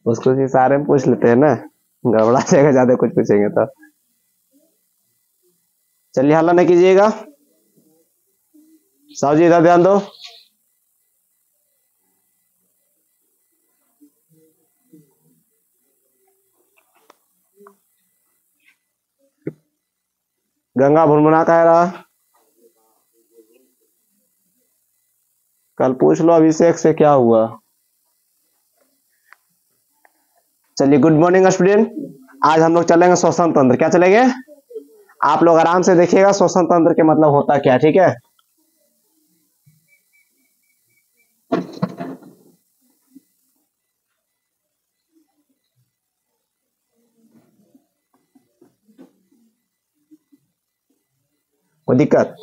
उसको इशारे में पूछ लेते हैं ना, गड़बड़ा जाएगा ज्यादा कुछ पूछेंगे तो। चलिए हल्ला नहीं कीजिएगा। साहु जी इधर ध्यान दो। गंगा भुनभुना कह रहा, कल पूछ लो अभिषेक से क्या हुआ। चलिए गुड मॉर्निंग स्टूडेंट। आज हम लोग चलेंगे श्वसन तंत्र। क्या चलेंगे? आप लोग आराम से देखिएगा श्वसन तंत्र के मतलब होता क्या, ठीक है। कोई दिक्कत?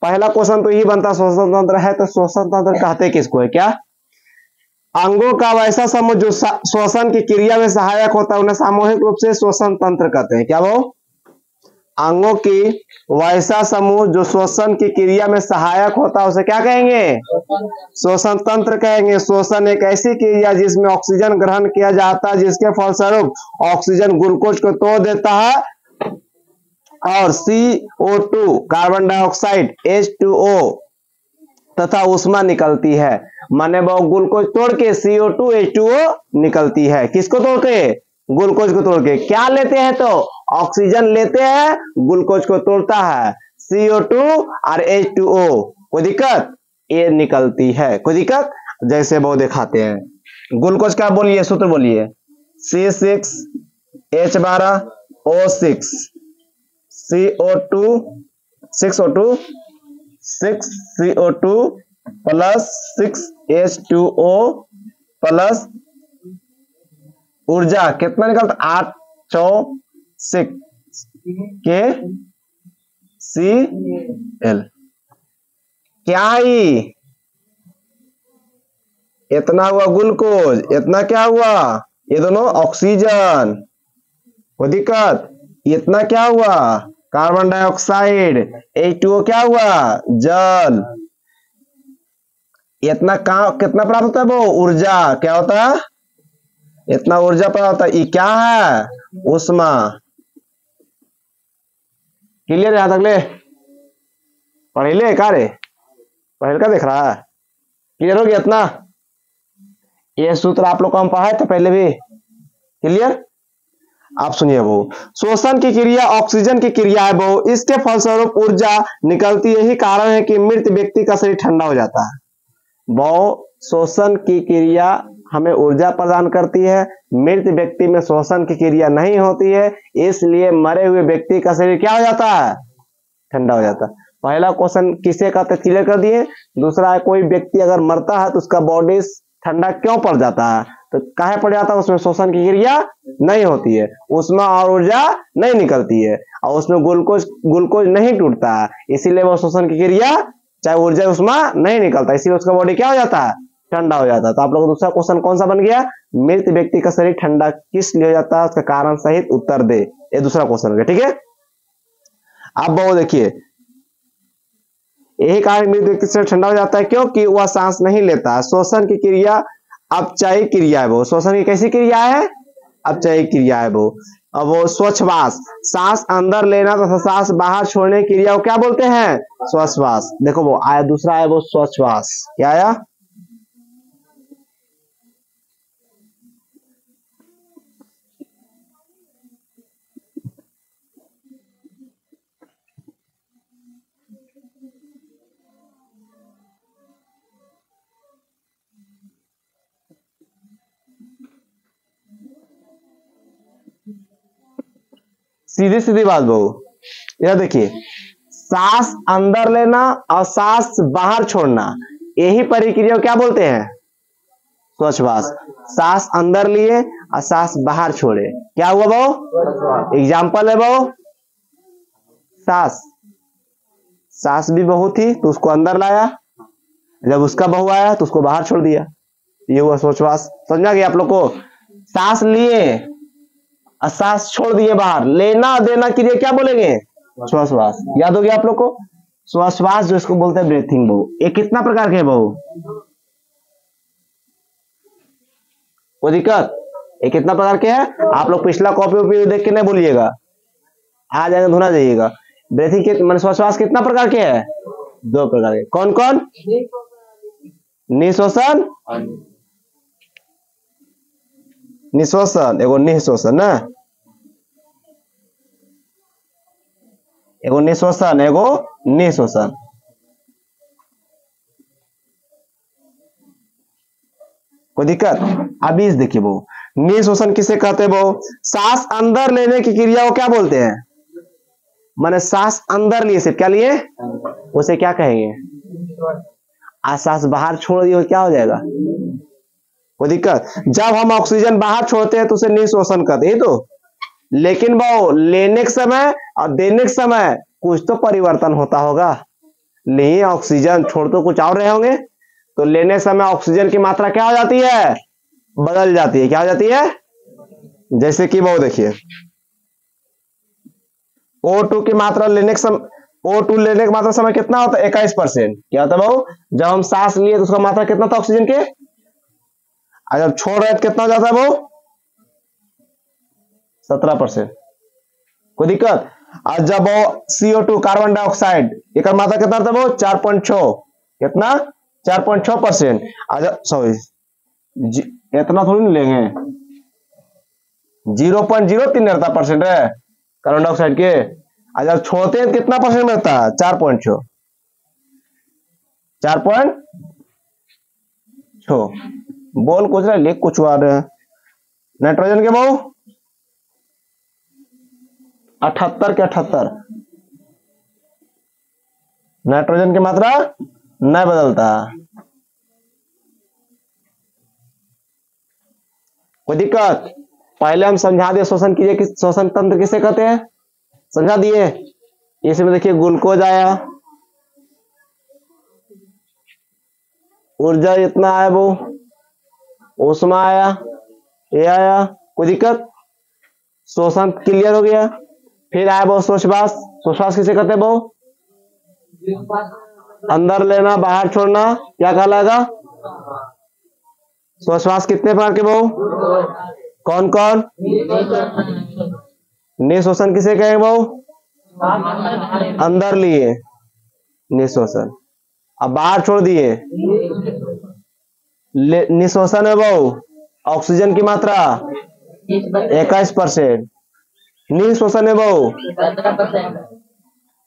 पहला क्वेश्चन तो यही बनता, श्वसन तंत्र है तो श्वसन तंत्र कहते किसको है? क्या अंगों का वैसा समूह जो श्वसन की क्रिया में सहायक होता है उन्हें सामूहिक रूप से श्वसन तंत्र कहते हैं। क्या वो? अंगों की वैसा समूह जो श्वसन की क्रिया में सहायक होता है उसे क्या कहेंगे? श्वसन तंत्र कहेंगे। श्वसन एक ऐसी क्रिया जिसमें ऑक्सीजन ग्रहण किया जाता है, जिसके फलस्वरूप ऑक्सीजन ग्लूकोज को तोड़ देता है और CO2 कार्बन डाइऑक्साइड H2O तथा ऊष्मा निकलती है। माने वो ग्लूकोज तोड़ के CO2 H2O निकलती है। किसको तोड़ के? ग्लूकोज को तोड़ के। क्या लेते हैं तो ऑक्सीजन लेते हैं, ग्लूकोज को तोड़ता है, CO2 और H2O। कोई दिक्कत? ये निकलती है। कोई दिक्कत? जैसे वो दिखाते हैं। ग्लूकोज का बोलिए, सूत्र बोलिए। C6H12O6 CO2 6CO2 plus 6H2O plus ऊर्जा कितना निकलता? 8 6 के Cl। क्या ही इतना हुआ ग्लूकोज, इतना क्या हुआ? ये दोनों ऑक्सीजन। कोई दिक्कत? इतना क्या हुआ? Carbon dioxide. H2O क्या हुआ? जल। इतना कितना प्राप्त होता है? वो ऊर्जा। क्या होता है? इतना ऊर्जा प्राप्त होता है। ये क्या है? ऊष्मा। क्लियर? यहां तक ले पढ़ ले का रे? पढ़ का देख रहा है? क्लियर हो गया इतना? ये सूत्र आप लोग को हम पढ़ाए थे पहले भी। क्लियर? आप सुनिए, वो श्वसन की क्रिया ऑक्सीजन की क्रिया है, वो इसके फलस्वरूप ऊर्जा निकलती। यही कारण है कि मृत व्यक्ति का शरीर ठंडा हो जाता है। वो श्वसन की क्रिया हमें ऊर्जा प्रदान करती है, मृत व्यक्ति में श्वसन की क्रिया नहीं होती है, इसलिए मरे हुए व्यक्ति का शरीर क्या हो जाता है? ठंडा हो जाता है। पहला क्वेश्चन किसे कहते हैं क्लियर कर दिए। दूसरा है कोई व्यक्ति अगर मरता है तो उसका बॉडी ठंडा क्यों पड़ जाता है? तो काहे पड़ जाता है? उसमें श्वसन की क्रिया नहीं होती है, उसमें और ऊर्जा नहीं निकलती है और उसमें ग्लूकोज नहीं टूटता है, इसीलिए वो श्वसन की क्रिया चाहे ऊर्जा उसमें नहीं निकलता, इसीलिए उसका बॉडी क्या हो जाता है? ठंडा हो जाता है। तो आप लोग दूसरा क्वेश्चन कौन सा बन गया? मृत व्यक्ति का शरीर ठंडा किस लिए हो जाता है, उसका कारण सहित उत्तर दे। ये दूसरा क्वेश्चन हो गया, ठीक है। अब वो देखिए, यही कारण मृत व्यक्ति से ठंडा हो जाता है क्योंकि वह सांस नहीं लेता है। श्वसन की क्रिया अपचायिक क्रिया है। वो श्वसन की कैसी क्रिया है? अपचायिक क्रिया है वो। अब वो स्वच्छवास, सांस अंदर लेना तथा सांस बाहर छोड़ने की क्रिया को क्या बोलते हैं? श्वासवास। देखो वो आया, दूसरा है वो स्वच्छवास। क्या आया? सीधी सीधी बात बहू, यह देखिए, सांस अंदर लेना और सांस बाहर छोड़ना, यही प्रक्रिया को क्या बोलते हैं? स्वच्छवास। सांस अंदर लिए और सांस बाहर छोड़े, क्या हुआ बहू? एग्जाम्पल है बहू, सांस सांस भी बहू थी तो उसको अंदर लाया, जब उसका बहू आया तो उसको बाहर छोड़ दिया, ये हुआ स्वच्छवास। समझा गया आप लोग को? सांस लिए और सांस छोड़ दिए बाहर, लेना देना के लिए क्या बोलेंगे? श्वासवास। याद हो गया आप लोग को? श्वासवास जो इसको बोलते हैं ब्रीथिंग बहू। ये कितना प्रकार के बहू? कोई दिक्कत? ये कितना प्रकार के हैं? आप लोग पिछला कॉपी देख के नहीं बोलिएगा, आ जाएगा धुना जाइएगा। ब्रीथिंग के मन श्वास कितना प्रकार के हैं? 2 प्रकार के। कौन कौन? निश्वसन, निश्वसन एगो निश्वसन ना, एगो निश्वसन एगो निश्वसन। कोई दिक्कत? अब इस देखिए वो निश्वसन किसे कहते हैं? वो सांस अंदर लेने की क्रिया को क्या बोलते हैं? माने सांस अंदर लिए, सिर्फ क्या लिए, उसे क्या कहेंगे? आज सांस बाहर छोड़ दिए क्या हो जाएगा? कोई दिक्कत? जब हम ऑक्सीजन बाहर छोड़ते हैं तो उसे निश्वसन कहते हैं। तो लेकिन वो लेने के समय और देने के समय कुछ तो परिवर्तन होता होगा, नहीं ऑक्सीजन छोड़ तो कुछ और रहे होंगे। तो लेने समय ऑक्सीजन की मात्रा क्या हो जाती है? बदल जाती है। क्या हो जाती है? जैसे कि वो देखिए O2 की मात्रा लेने के समय, O2 लेने की मात्रा समय कितना होता है? 21%। क्या होता है वो? जब हम सांस लिए तो उसका मात्रा कितना था ऑक्सीजन के, और जब छोड़ रहे तो कितना हो जाता है वो? 17%। कोई दिक्कत? और जब वो CO2 कार्बन डाइऑक्साइड एक मात्रा कितना था वो? 4.6। कितना? 4.6%। सॉरी इतना थोड़ी नहीं लेंगे, 0.003% है कार्बन डाइऑक्साइड के। जब छोड़ते हैं कितना परसेंट मिलता है? 4.6। 4.6 बोल कुछ रहे, लिख कुछ आ रहे हैं। नाइट्रोजन के बहु 78 के 78। नाइट्रोजन की मात्रा नहीं बदलता। कोई दिक्कत? पहले हम समझा दिए श्वसन कीजिए कि श्वसन तंत्र किसे कहते हैं, समझा दिए। इसमें देखिए ग्लूकोज आया, ऊर्जा इतना आया, वो ऊष्मा आया, ये आया। कोई दिक्कत? श्वसन क्लियर हो गया। फिर आया वो श्वास। श्वास किसे कहते हैं? वो अंदर लेना बाहर छोड़ना, क्या कहलाएगा? श्वास कितने प्रकार के? वो कौन कौन? निश्वसन किसे कहेंगे? वो अंदर लिए निश्वसन, अब बाहर छोड़ दिए निश्वसन है वो ऑक्सीजन की मात्रा 21%। निश्वसन है वो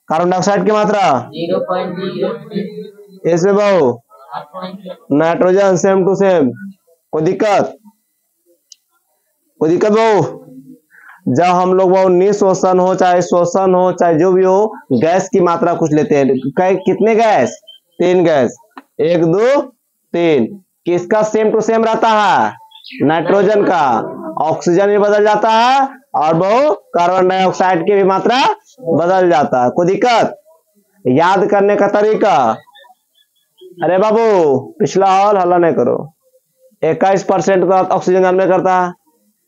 कार्बन डाइऑक्साइड की मात्रा 0.0। ऐसे वो नाइट्रोजन सेम टू सेम। कोई दिक्कत? कोई दिक्कत? वो जब हम लोग वो निश्वसन हो चाहे श्वसन हो चाहे जो भी हो, गैस की मात्रा कुछ लेते हैं। कितने गैस? 3 गैस, 1 2 3। किसका सेम टू सेम रहता है? नाइट्रोजन का। ऑक्सीजन भी बदल जाता है और वो कार्बन डाइऑक्साइड की भी मात्रा बदल जाता है। कोई दिक्कत? याद करने का तरीका, अरे बाबू पिछला हॉल हल्ला नहीं करो। 21% का ऑक्सीजन मानवे करता है,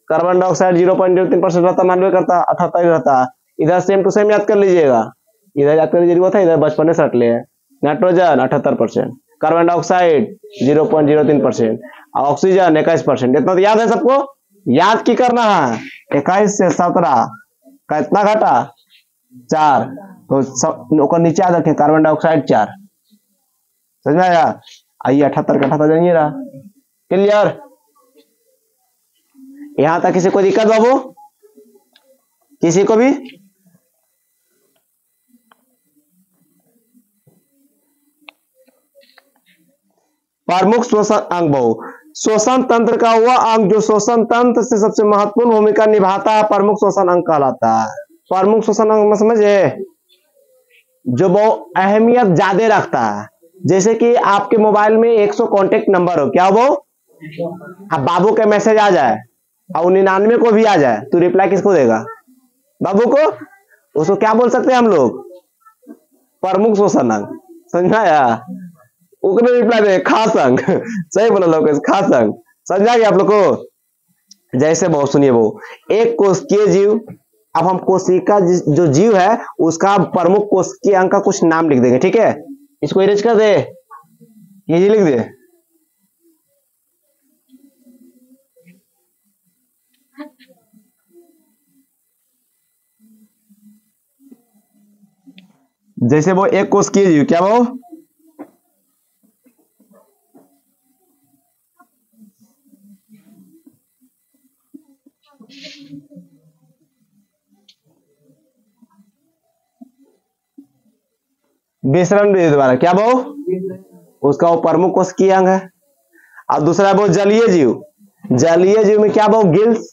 कार्बन डाइऑक्साइड 0.03% रहता, मानवे करता, 78 रहता। इधर सेम टू सेम याद कर लीजिएगा, इधर याद करने की जरूरत है, इधर बचपन से रट लिए। Nitrogen 78%, carbon dioxide 0.03%, oxygen 21%। इतना तो याद है सबको? याद की करना है। 21 से 17 का इतना घटा 4, तो नीचे याद रखें कार्बन डाइऑक्साइड 4। समझ में आया? आइए 78 का 78 जानिए रहा। क्लियर? यहां तक किसी को दिक्कत बाबू? किसी को भी? प्रमुख श्वसन अंग बहु, श्वसन तंत्र का हुआ अंग जो श्वसन तंत्र से सबसे महत्वपूर्ण भूमिका निभाता है, प्रमुख श्वसन अंग कहलाता है। प्रमुख श्वसन अंग में समझे जो बहुत अहमियत ज्यादा रखता है। जैसे कि आपके मोबाइल में 100 कॉन्टेक्ट नंबर हो, क्या वो? अब बाबू का मैसेज आ जाए और 99 को भी आ जाए, तो रिप्लाई किसको देगा? बाबू को। उसको क्या बोल सकते हैं हम लोग? प्रमुख श्वसन अंग। समझ आया? उसने रिप्लाई दे खास अंग। सही बोला लोग, खास अंग। समझा गया आप लोग को? जैसे बहुत सुनिए, वो एक कोशिकीय जीव, अब हम कोशिका जो जीव है उसका प्रमुख कोशिकीय अंग का कुछ नाम लिख देंगे, ठीक है? इसको इरेज कर दे, ये लिख दे। जैसे वो एक कोशिकीय जीव, क्या वो विसरण विधि द्वारा, क्या वो उसका वो प्रमुख कोशिकीय अंग है। और दूसरा वो जलीय जीव, जलीय जीव में क्या वो गिल्स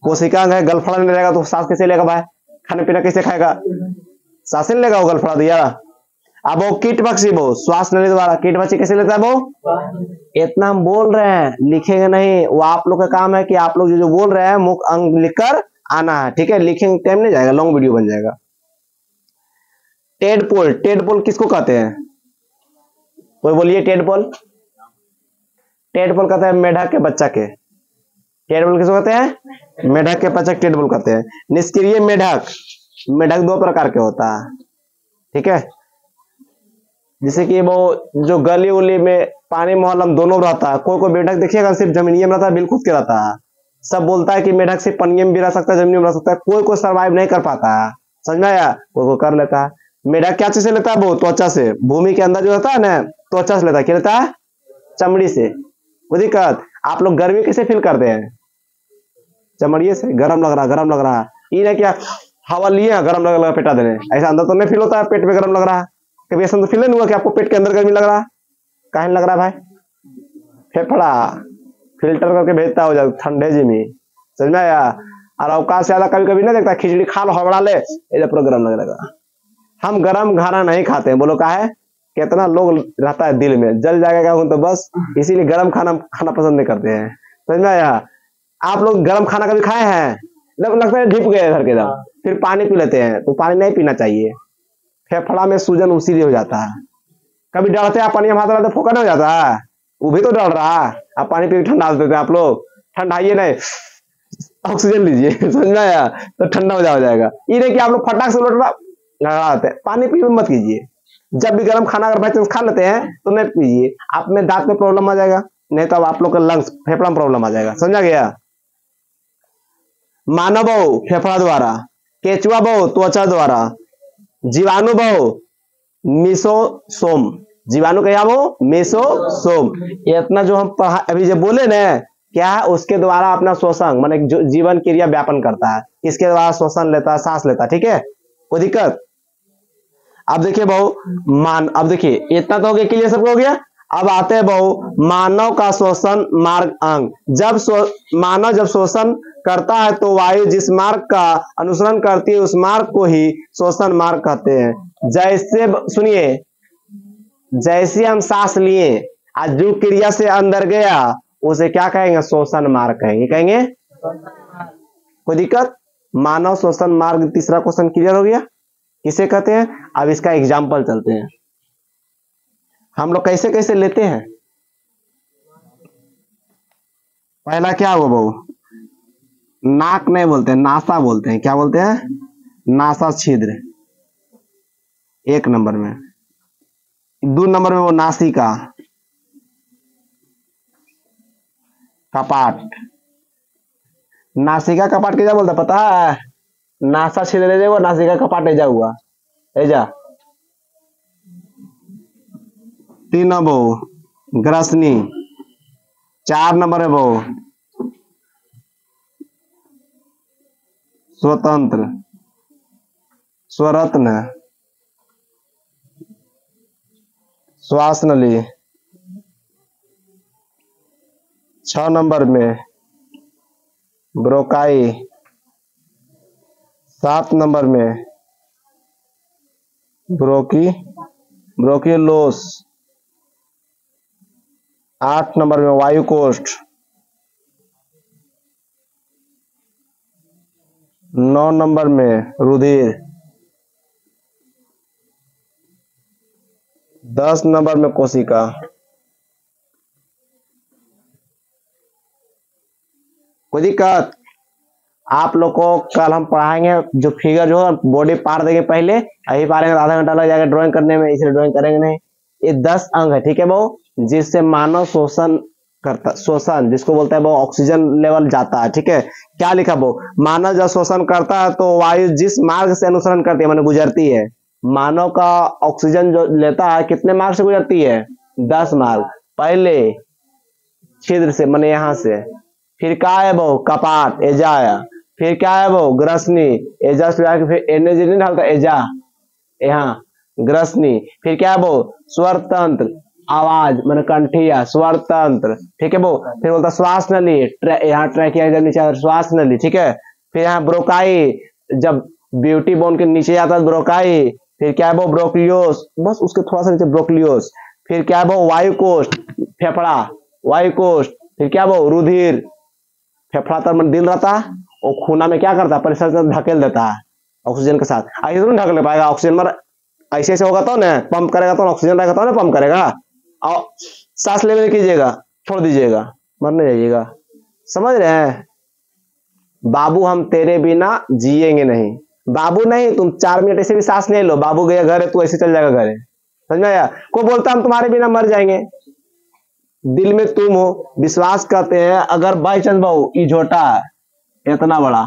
कोशिका अंग है। गलफड़ा नहीं रहेगा तो सांस कैसे लेगा भाई, खाने पीना कैसे खाएगा, सांस नहीं लेगा वो गलफड़ा दिया। अब वो कीट पक्षी वो श्वास नली द्वारा, कीट पक्षी कैसे लेता है वो, इतना हम बोल रहे हैं लिखेंगे नहीं, वो आप लोग का काम है कि आप लोग जो बोल रहे हैं मुख्य अंग लिखकर आना है, ठीक है। लिखेंगे टाइम नहीं जाएगा, लॉन्ग वीडियो बन जाएगा। टेडपोल, टेडपोल किसको कहते हैं, कोई बोलिए टेडपोल। टेडपोल कहते हैं मेढक के बच्चा के, टेडपोल किसको कहते हैं, मेढक के बच्चा टेडपोल कहते हैं। निष्क्रिय मेढक, मेढक दो प्रकार के होता है, ठीक है। जैसे कि वो जो गली उली में पानी मोहल्लम दोनों रहता है, कोई कोई मेढक देखिएगा सिर्फ जमीनिये में रहता है, बिल्कुल के रहता है। सब बोलता है कि मेढक सिर्फ पनिये में भी रह सकता है, जमीन में रह सकता है, कोई कोई सर्वाइव नहीं कर पाता है, समझ में आया, कोई कोई कर लेता है। मेढक क्या चीज से लेता है, वो त्वचा से, भूमि के अंदर जो रहता है ना त्वचा से लेता है, क्या लेता है, चमड़ी से। कोई दिक्कत, आप लोग गर्मी कैसे फील करते हैं, चमड़िए से, गर्म लग रहा, गर्म लग रहा, ये नहीं क्या हवा लिए गर्म लग रहा पेटा देने, ऐसा अंदर तो नहीं फील होता है पेट में गर्म लग रहा है। कभी ऐसा तो फील नहीं हुआ कि आपको पेट के अंदर गर्मी लग रहा है, काहे लग रहा है भाई, फेफड़ा फिल्टर करके भेजता हो जाए ठंडे जी में, समझ में आया। और अवकाश से ज्यादा कभी कभी नहीं देखता, खिचड़ी खा लो हवड़ा ले, ये पूरा गर्म लग लगा। हम गर्म खाना नहीं खाते हैं, बोलो काहे, कितना लोग रहता है दिल में, जल जाएगा तो बस, इसीलिए गर्म खाना खाना पसंद नहीं करते हैं, समझ में आया। आप लोग गर्म खाना कभी खाए हैं, लगता है ढिप गए घर के दम, फिर पानी पी लेते हैं, तो पानी नहीं पीना चाहिए, फेफड़ा में सूजन उसी हो जाता है। कभी डरते हैं पानी में हाथ डालते फोका नहीं हो जाता है, वो भी तो डर रहा है, आप पानी पी ठंडा देते हैं, आप लोग ठंडाइए नहीं, ऑक्सीजन लीजिए, समझ में आया, तो ठंडा हो जाएगा। ये नहीं कि आप लोग फटाक से लोटा लगाते हैं, पानी पी मत कीजिए। जब भी गर्म खाना अगर बाई चांस खा लेते हैं तो नहीं पीजिए, आप में दांत में प्रॉब्लम आ जाएगा, नहीं तो आप लोग का लंग्स फेफड़ा में प्रॉब्लम आ जाएगा, समझा गया। मानव बहु फेफड़ा द्वारा, केचुआ बहु त्वचा द्वारा, जीवाणु बहु मीसोसोम, जीवाणु क्या वो मीसोसोम। इतना जो हम अभी जब बोले ना क्या है, उसके द्वारा अपना श्वसन माने जीवन क्रिया व्यापन करता है, इसके द्वारा श्वसन लेता है, सांस लेता है, ठीक है, कोई दिक्कत। अब देखिए बहु मान, अब देखिए इतना तो हो गया, क्लियर सबको हो गया। अब आते हैं बहु मानव का श्वसन मार्ग अंग, जब मानव जब श्वसन करता है तो वायु जिस मार्ग का अनुसरण करती है उस मार्ग को ही श्वसन मार्ग कहते हैं। जैसे सुनिए, जैसे हम सांस लिए आज जो क्रिया से अंदर गया उसे क्या कहेंगे, श्वसन मार्ग कहेंगे, कहेंगे कोई दिक्कत। मानव श्वसन मार्ग, तीसरा क्वेश्चन क्लियर हो गया, किसे कहते हैं। अब इसका एग्जाम्पल चलते हैं, हम लोग कैसे कैसे लेते हैं। पहला क्या हुआ बहु, नाक नहीं बोलते हैं, नासा बोलते हैं, क्या बोलते हैं, नासा छिद्र, एक नंबर में। दो नंबर में वो नासिका कपाट, नासिका कपाट क्या बोलता पता है, नासा छिद्र ले जाओ, नासिका कपाट ले जाऊगा ऐजा। तीन बहु ग्रसनी, चार नंबर है बहु स्वतंत्र स्वरत्न श्वास नली, 6 नंबर में ब्रोकाई, 7 नंबर में ब्रोकिलोस, 8 नंबर में वायुकोष्ठ, 9 नंबर में रुधिर, 10 नंबर में कोशिका। कोई दिक्कत, आप लोग को कल हम पढ़ाएंगे, जो फिगर जो है बॉडी पार देंगे पहले, यही पारेंगे आधा घंटा लग जाएगा ड्राइंग करने में, इसलिए ड्राइंग करेंगे नहीं। ये 10 अंग है, ठीक है वो, जिससे मानव श्वसन करता, श्वसन जिसको बोलते हैं वो ऑक्सीजन लेवल जाता है, ठीक है। क्या लिखा वो, मानव जब श्वसन करता है तो वायु जिस मार्ग से अनुसरण करती है माने गुजरती है, मानव का ऑक्सीजन जो लेता है कितने मार्ग से गुजरती है? 10 मार्ग। पहले छिद्र से, माने यहाँ से, फिर क्या है वो? कपाट, एजा आया। फिर क्या है वो? ग्रसनी, एजा से आके फिर एनर्जी नहीं डालता, एजा यहाँ ग्रसनी। फिर क्या है वो? स्वर तंत्र, आवाज माने कंठिया, स्वर तंत्र, ठीक है वो। फिर बोलता श्वास नली, यहाँ ट्रैकिया के नीचे श्वास नली, ठीक है। फिर यहाँ ब्रोकाई, जब ब्यूटी बोन के नीचे जाता है ब्रोकाई। फिर क्या है वो? ब्रोक्लियोस, बस उसके थोड़ा सा नीचे ब्रोक्लियोस। फिर क्या है वो? वायुकोष्ठ, फेफड़ा, वायुकोष्ठ। फिर क्या वो? रुधिर, फेफड़ा तर में दिल रहता है और खूना में क्या करता है? परिसर से ढकेल देता है ऑक्सीजन के साथ। ऐसे तो नहीं ढकेल पाएगा ऑक्सीजन, मर ऐसे ऐसे होगा तो ना पंप करेगा, तो ऑक्सीजन रहेगा तो ना पंप करेगा। और सांस लेने कीजिएगा, छोड़ दीजिएगा, मरने जाइएगा। समझ रहे हैं? बाबू हम तेरे बिना जिएंगे नहीं। बाबू नहीं, तुम 4 मिनट ऐसे भी सांस ले लो, बाबू गया घर है, तू ऐसे चल जाएगा घर है। समझ में आया? कोई बोलता हम तुम्हारे बिना मर जाएंगे, दिल में तुम हो, विश्वास करते हैं। अगर बाई चांस बहु ये झोटा है इतना बड़ा,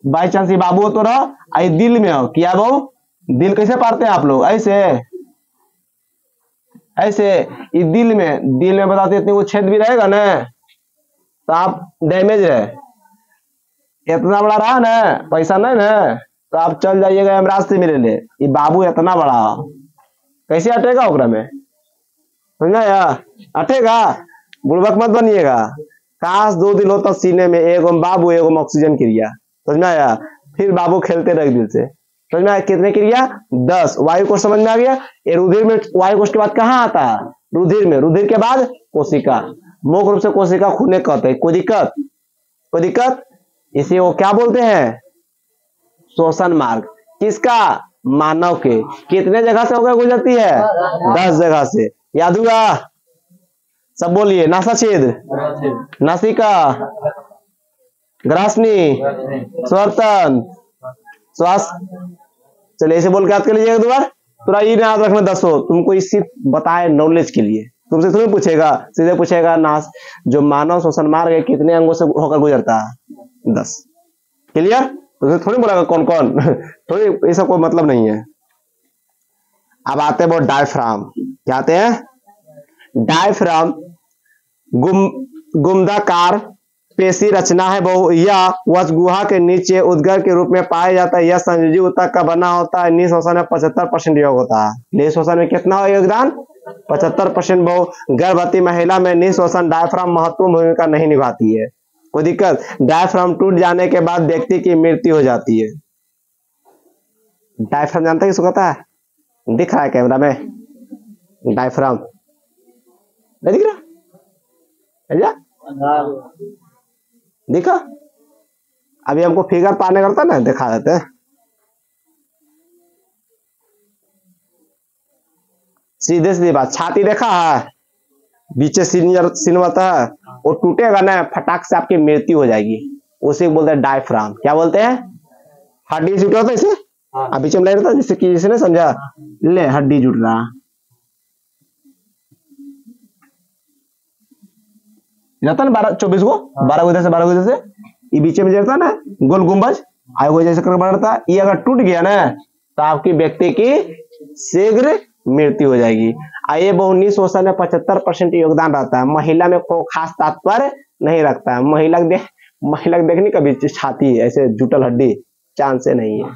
बाई चांस ये बाबू हो तो रहो, आई दिल में हो क्या बहु? दिल कैसे पाड़ते हैं आप लोग? ऐसे ऐसे ये दिल में बताते इतने वो छेद भी रहेगा ना तो आप डैमेज है। इतना बड़ा रहा ना, पैसा नहीं ना, तो आप चल जाइएगा यमराज से मेरे लिए। ये बाबू इतना बड़ा कैसे अटेगा ओकरा में? समझा या? अटेगा? बुड़बक मत बनिएगा। काश 2 दिल होता सीने में, एगो बाबू एगो ऑक्सीजन क्रिया। समझ में आया? फिर बाबू खेलते रहे दिल से। समझ में आया? कितने क्रिया? 10। वायु कोष समझ में आ गया? ये रुधिर में, वायु कोष के बाद कहाँ आता है? रुधिर में। रुधिर के बाद कोशिका, मुख्य रूप से कोशिका खूने कहते हैं। कोई दिक्कत? कोई दिक्कत? इसे वो क्या बोलते हैं? श्वसन मार्ग। किसका? मानव के। कितने जगह से होकर गुजरती है? 10 जगह से। याद हुआ? सब बोलिए। नासा छिद्र, नासिका, ग्रासनी, स्वरतन, श्वास। चलिए इसे बोल के याद कर लीजिएगा दो बार। थोड़ा ये याद रखना 10 हो। तुमको इसी बताए नॉलेज के लिए, तुमसे थोड़ी पूछेगा, सीधे पूछेगा नास जो मानव श्वसन मार्ग है कितने अंगों से होकर गुजरता है? 10। क्लियर? तो थोड़ी बोलेगा कौन कौन थोड़ी, ये सब कोई मतलब नहीं है। अब आते हैं वो डायफ्राम। क्या आते हैं? डायफ्राम गुमदाकार पेशी रचना है वो, या वह गुहा के नीचे उद्गर के रूप में पाया जाता है। यह संयोजी ऊतक का बना होता है। निःश्वसन में 75% योग होता है। निःश्वसन में कितना योगदान? 75%। बहु गर्भवती महिला में निःश्वसन डायफ्राम महत्वपूर्ण भूमिका नहीं निभाती है। कोई दिक्कत? डायफ्राम टूट जाने के बाद व्यक्ति की मृत्यु हो जाती है। डायफ्राम जानते हैं किसको कहता है? दिख रहा है कैमरा में? डायफ्राम नहीं दिख रहा? देखा? अभी हमको फिगर पाने करता ना, दिखा देते हैं। सीधे सीधी बात, छाती देखा है? बीच सीन होता है, वो टूटेगा ना, फटाक से आपकी मृत्यु हो जाएगी। उसे बोलते हैं डायफ्राम। क्या बोलते हैं? हड्डी जुट होता है इसे, अब बीच में ले रहा था जिससे कि जिसने समझा ले हड्डी जुट रहा जाता ना 12-24 को, 12 को इधर से 12 को इधर से, ये बीच में जाता ना गोल गुंबज आगे को जैसे करके बढ़ता है। ये अगर टूट गया ना तो आपकी व्यक्ति की शीघ्र मृत्यु हो जाएगी। आइए बहु निःश्वसन में 75% योगदान रहता है। महिला में कोई खास तात्पर्य नहीं रखता है। महिला देखनी कभी छाती ऐसे जुटल हड्डी, चांस से नहीं है।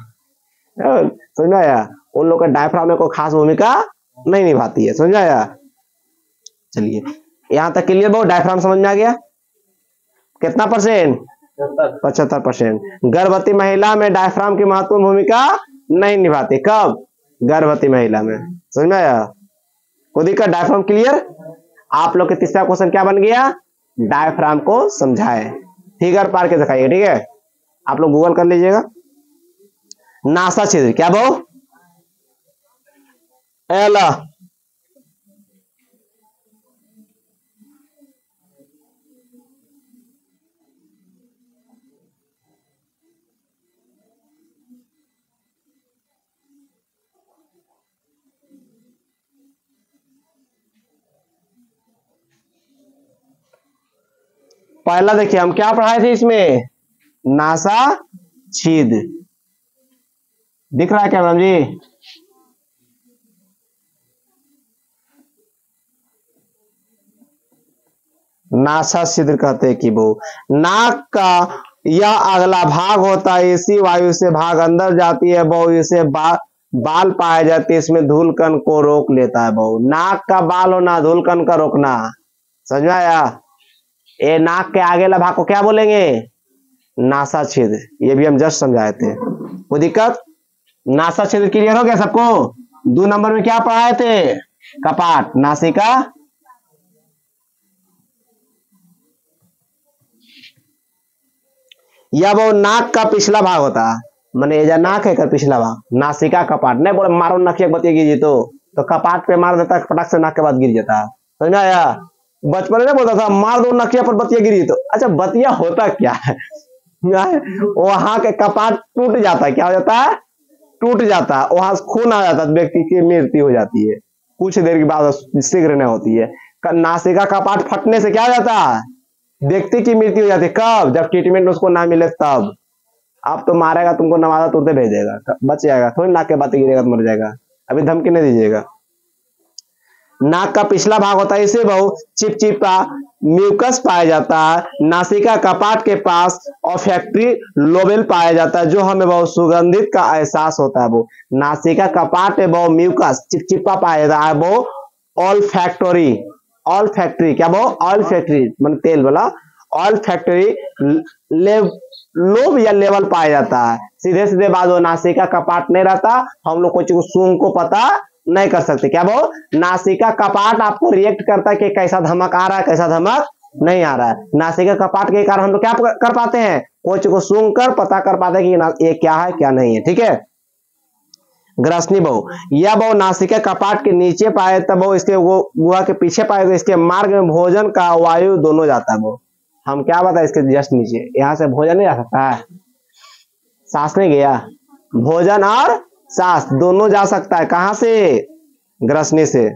समझ में आया? उन लोग का डायफ्राम में कोई खास भूमिका नहीं निभाती है। समझ में आया? चलिए यहां तक क्लियर? बहुत डायफ्राम समझ में आ गया? कितना परसेंट? 75%। गर्भवती महिला में डायफ्राम की महत्वपूर्ण भूमिका नहीं निभाती। कब? गर्भवती महिला में। समझ में आया? कोई दिक्कत? Diaphragm clear? आप लोग के तीसरा क्वेश्चन क्या बन गया? डायफ्राम को समझाए, फिगर पार के दिखाइए। ठीक है, आप लोग गूगल कर लीजिएगा। नासा छिद्र क्या बहु? एला पहला देखिए हम क्या पढ़ाए थे इसमें? नासा छिद्र। दिख रहा है क्या मैडम जी? नासा छिद्र कहते हैं कि वो नाक का यह अगला भाग होता है, इसी वायु से भाग अंदर जाती है बहु, इसे बाल पाए जाते हैं, इसमें धूलकण को रोक लेता है बहु। नाक का बाल होना, धूलकण का रोकना, समझ में आया? ये नाक के आगे वाला भाग को क्या बोलेंगे? नासा छिद्र। ये भी हम जस्ट समझाए थे, कोई दिक्कत? नासा छिद्र क्लियर हो गया सबको? 2 नंबर में क्या पढ़ाए थे? कपाट, नासिका। या वो नाक का पिछला भाग होता है, मैंने ये नाक है का पिछला भाग, नासिका कपाट। नहीं बोले मारो नकिया बतिया गिरी तो कपाट पे मार देता, पटाख से नाक के बाद गिर जाता। समझ में आया? बचपन में बोलता था मार दो नकिया पर बतिया गिरी तो। अच्छा बतिया होता क्या है? वहां के कपाट टूट जाता है, क्या हो जाता है? टूट जाता है, वहां खून आ जाता है, व्यक्ति की मृत्यु हो जाती है, कुछ देर के बाद शीघ्र नहीं होती है। नासिका कपाट फटने से क्या हो जाता है? व्यक्ति की मृत्यु हो जाती है। कब? जब ट्रीटमेंट उसको ना मिले तब। अब तो मारेगा तुमको, नवाजा तुरंत भेजेगा, बच जाएगा थोड़ी, नाक के बातें गिरेगा तो मर जाएगा। अभी धमकी नहीं दीजिएगा। नाक का पिछला भाग होता है, इसे बहु चिपचिपा म्यूकस पाया जाता है। नासिका कपाट के पास ऑल्फैक्टरी लोबेल पाया जाता है, जो हमें बहुत सुगंधित का एहसास होता है। वो नासिका कपाट में बहु म्यूकस चिपचिपा पाया जाता है, वो ऑल्फैक्टरी, ऑल्फैक्टरी क्या वो? ऑल्फैक्टरी मन तेल वाला, ऑल्फैक्टरी लोब या लेवल पाया जाता है। सीधे सीधे बात हो, नासिका कपाट नहीं रहता, हम लोग कुछ सूंघ को पता नहीं कर सकते। क्या वो? नासिका कपाट आपको रिएक्ट करता है कि कैसा धमक आ रहा है, कैसा धमक नहीं आ रहा है। नासिका कपाट के कारण हम लोग क्या कर पाते हैं? कुछ को सूंघ कर पता कर पाते हैं कि ये क्या है क्या नहीं है। ठीक है। ग्रसनी बहु, यह बहु नासिका कपाट के नीचे पाए तब वो इसके गुहा के पीछे पाए, तो इसके मार्ग में भोजन का वायु दोनों जाता है। वो हम क्या बताए इसके जस्ट नीचे, यहाँ से भोजन नहीं जा सकता है, सांस नहीं गया, भोजन और सांस दोनों जा सकता है। कहां से? ग्रसनी से।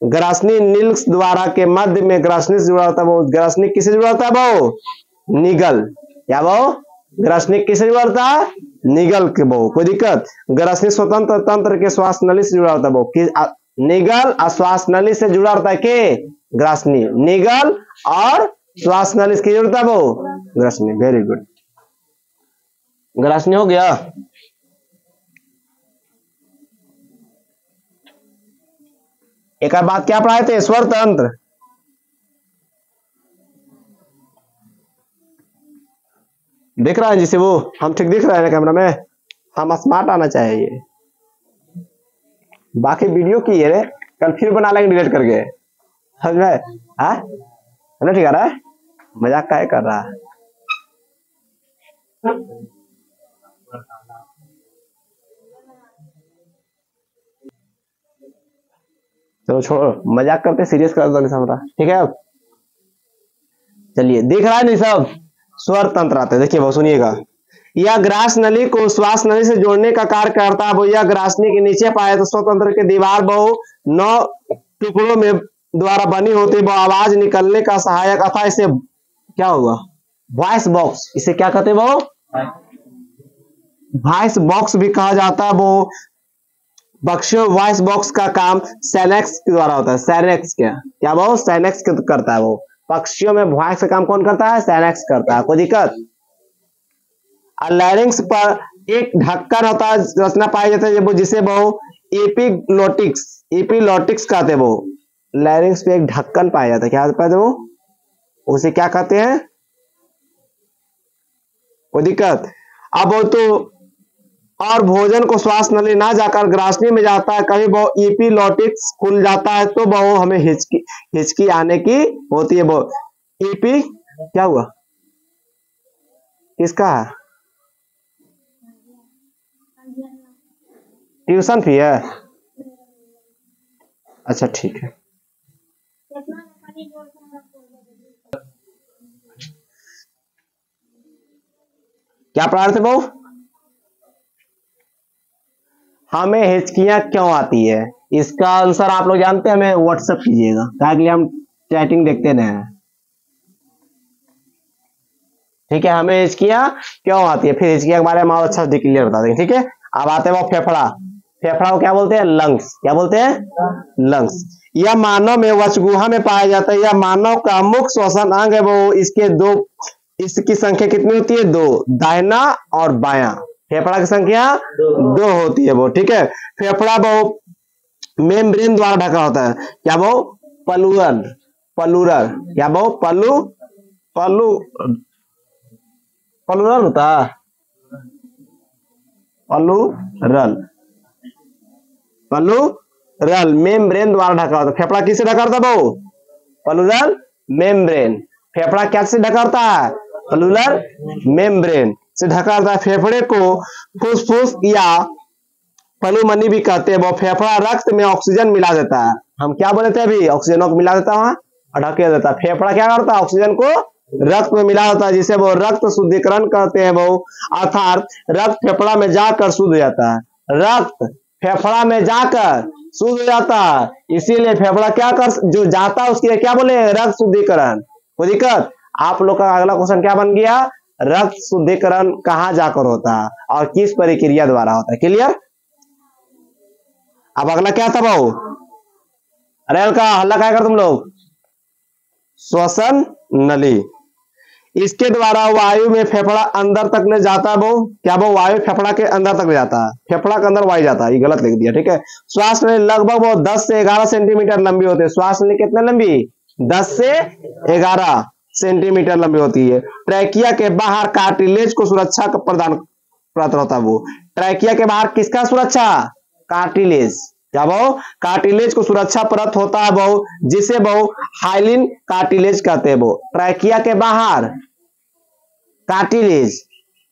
ग्रसनी नील्स द्वारा के मध्य में ग्रसनी से जुड़ा होता है। वो ग्रसनी किससे जुड़ा होता है? वो निगल, या वो ग्रसनी किससे जुड़ा होता है? निगल के। वो कोई दिक्कत? ग्रसनी स्वतंत्र तंत्र के श्वास नली से जुड़ा होता है। वो निगल और श्वास नली से जुड़ा होता है के? ग्रसनी। निगल और श्वास नली से जुड़ता है वो ग्रसनी। वेरी गुड, ग्रसनी हो गया। एक बात क्या पढ़ाए थे? स्वर तंत्र। दिख रहा है जिसे वो हम ठीक दिख रहा है ना कैमरा में? हम स्मार्ट आना चाहिए। बाकी वीडियो की है, कल फिर बना लेंगे डिलीट करके, समझ में? हाँ ना, ठीक आ रहा है, मजाक का कर रहा है। चलो छोड़ो, मजाक करते सीरियस कर दो समरा, ठीक है। अब चलिए, दिख रहा है नहीं सब? स्वर तंत्र आते हैं, देखिए वो सुनिएगा। यह ग्रास नली को श्वास नली से जोड़ने का कार्य करता है। वो यह ग्रासनी के नीचे पाए तो स्वतंत्र की दीवार बहु 9 टुकड़ों में द्वारा बनी होती, वो आवाज निकलने का सहायक अथा इसे क्या होगा? Voice box. इसे क्या कहते हैं? वो वॉइस बॉक्स भी कहा जाता है। वो पक्षियों वॉइस बॉक्स का काम सैनेक्स के द्वारा होता है। सैनेक्स क्या वो? सैनेक्स करता है। वो पक्षियों में वॉइस का काम कौन करता है? सैनेक्स करता है। कोई दिक्कत? लैरिंग्स पर एक ढक्कन होता है, रचना पाई जाती है, वो जिसे वो एपिग्लोटिक्स, एपिग्लोटिक्स कहते हैं। वो लैरिंग्स पे एक ढक्कन पाया जाता है, क्या कहते हैं वो? उसे क्या कहते हैं? कोई दिक्कत? अब वो तो और भोजन को श्वास नली ना जाकर ग्रासनी में जाता है, कभी वो एपिग्लोटिक्स खुल जाता है तो वो हमें हिचकी आने की होती है। वो एपी क्या हुआ? किसका है? ट्यूशन फी है? अच्छा ठीक है। क्या पढ़ा रहे थे वो? हमें हिचकियां क्यों आती है, इसका आंसर आप लोग जानते हैं, हमें व्हाट्सएप कीजिएगा, ताकि हम चैटिंग देखते नहीं। ठीक है, हमें हिचकियां क्यों आती है, फिर हिचकियां के बारे में और अच्छा से क्लियर बता देंगे। ठीक है, अब आते हैं वो फेफड़ा। फेफड़ा को क्या बोलते हैं? लंग्स। क्या बोलते हैं? लंग्स। यह मानव में वक्षगुहा में पाया जाता है। यह मानव का मुख्य श्वसन अंग है। वो इसके दो, इसकी संख्या कितनी होती है? दो, दाहिना और बायां। फेफड़ा की संख्या दो होती है वो। ठीक है, फेफड़ा वो मेम्ब्रेन द्वारा ढका होता है। क्या वो? पलूरल, पलूरल। क्या वो? पलू पलू पलूरल होता है, पलूरल, पलूरल मेम्ब्रेन द्वारा ढका होता है। फेफड़ा किससे ढका होता है वो? पलूरल मेम्ब्रेन। फेफड़ा क्या से ढका होता है? पलूरल मेम्ब्रेन से ढका होता है। फेफड़े को फुसफुस या पलूमनी भी कहते हैं। वो फेफड़ा रक्त में ऑक्सीजन मिला देता है। हम क्या बोले थे अभी? ऑक्सीजन को मिला देता है और ढके देता है। फेफड़ा क्या करता है? ऑक्सीजन को रक्त में मिला देता है, जिसे वो रक्त शुद्धिकरण कहते हैं। वो अर्थात रक्त फेफड़ा में जाकर शुद्ध हो जाता है। रक्त फेफड़ा में जाकर शुद्ध हो जाता है, इसीलिए फेफड़ा क्या कर, जो जाता है उसके लिए क्या बोले? रक्त शुद्धिकरण। कोई दिक्कत? आप लोग का अगला क्वेश्चन क्या बन गया? रक्त शुद्धिकरण कहाँ जाकर होता है और किस प्रक्रिया द्वारा होता है? क्लियर? अब अगला क्या था भाऊ? अरे हल्का हल्ला क्या कर तुम लोग? श्वसन नली। इसके द्वारा वायु में फेफड़ा अंदर तक ले जाता है। वो क्या? वो वायु फेफड़ा के अंदर तक ले जाता है। फेफड़ा के अंदर वायु जाता है, ये गलत लिख दिया। ठीक है, श्वास नली लगभग वो 10 से 11 सेंटीमीटर लंबी होती है। श्वास नली कितने लंबी? 10 से 11 सेंटीमीटर लंबी होती है। ट्रैकिया के बाहर कार्टिलेज को सुरक्षा प्रदान करता होता है। वो ट्रैकिया के बाहर किसका सुरक्षा? कार्टिलेज। क्या वो? कार्टिलेज को सुरक्षा प्रदान होता है वो, जिसे वो हाइलिन कार्टिलेज कहते हैं। वो ट्रैकिया के बाहर कार्टिलेज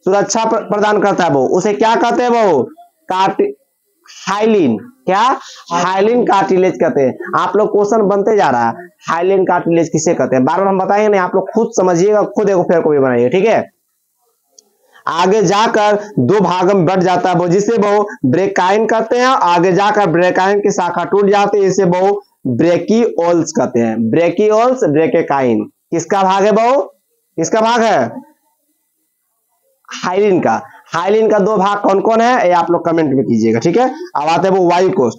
सुरक्षा प्रदान करता है, वो उसे क्या कहते हैं? वो हाइलिन। क्या? हाइलिन कार्टिलेज कहते हैं। आप लोग क्वेश्चन बनते जा रहा है, हाइलिन कार्टिलेज किसे कहते हैं? बार बार हम बताएंगे नहीं, आप लोग खुद समझिएगा, खुद एक फेर को भी बनाइए। ठीक है, आगे जाकर दो भाग में बढ़ जाता है वो, जिसे वो ब्रेकाइन कहते हैं। आगे जाकर ब्रेकाइन की शाखा टूट जाती है, इसे वो ब्रेकियोल्स कहते हैं। ब्रेकियोल्स, ब्रेकेकाइन किसका भाग है? वो किसका भाग है? हाइलिन का। हाइलिन का दो भाग कौन कौन है, ये आप लोग कमेंट में कीजिएगा। ठीक है, अब आते हैं वो वायु कोष।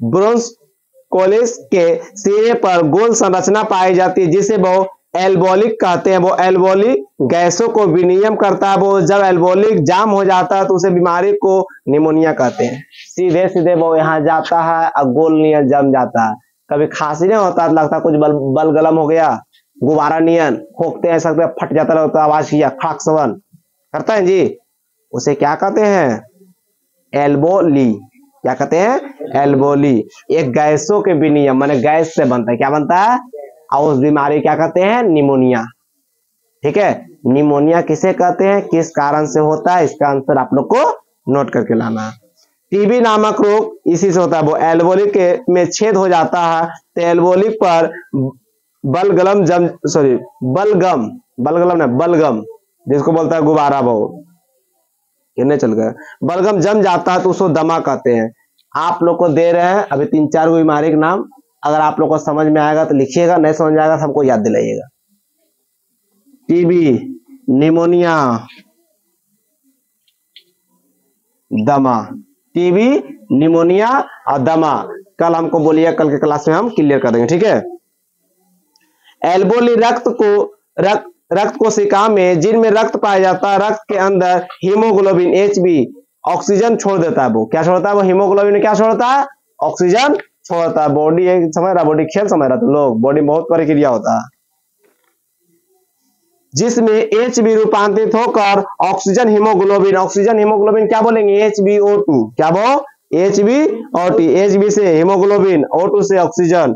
ब्रोंकोलिस के सिरे पर गोल संरचना पाई जाती है, जिसे वो एल्बोलिक कहते हैं। वो एल्बोलिक गैसों को विनियम करता है। वो जब एल्बोलिक जाम हो जाता है तो उसे बीमारी को निमोनिया कहते हैं। सीधे सीधे वो यहाँ जाता है और गोल नियन जम जाता है। कभी खांसी नहीं होता, लगता कुछ बलगलम हो गया, गुब्बारा नियन खोखते हैं, सकते फट जाता रहता, आवाज किया खाक सवन करता है जी, उसे क्या कहते हैं? एल्बोली। क्या कहते हैं? एल्बोली। एक गैसों के विनियम, माने गैस से बनता है। क्या बनता है? और उस बीमारी क्या कहते हैं? निमोनिया। ठीक है, निमोनिया किसे कहते हैं, किस कारण से होता है, इसका आंसर आप लोग को नोट करके लाना है। टीबी नामक रोग इसी से होता है। वो एल्बोलिक में छेद हो जाता है तो एल्बोलिक पर बलगम, जिसको बोलता है गुब्बारा, वो कितने चल गए, बलगम जम जाता है तो उसको दमा कहते हैं। आप लोग को दे रहे हैं अभी 3-4 बीमारी के नाम, अगर आप लोग को समझ में आएगा तो लिखिएगा, नहीं समझ में आएगा तो हमको याद दिलाइएगा। टीबी, निमोनिया, दमा। टीबी, निमोनिया और दमा कल हमको बोलिए, कल के क्लास में हम क्लियर कर देंगे। ठीक है, एल्बोली रक्त कोशिका में, जिनमें रक्त पाया जाता है, रक्त के अंदर हीमोग्लोबिन Hb ऑक्सीजन छोड़ देता है। वो क्या छोड़ता है? वो हीमोग्लोबिन क्या छोड़ता है? ऑक्सीजन छोड़ता है। बॉडी समझ रहा, बॉडी खेल समझ रहा तुम लोग, बॉडी बहुत प्रक्रिया होता है, जिसमें Hb रूपांतरित होकर ऑक्सीजन हीमोग्लोबिन क्या बोलेंगे? HbO2। क्या वो? HbO2। Hb से हीमोग्लोबिन, O2 से ऑक्सीजन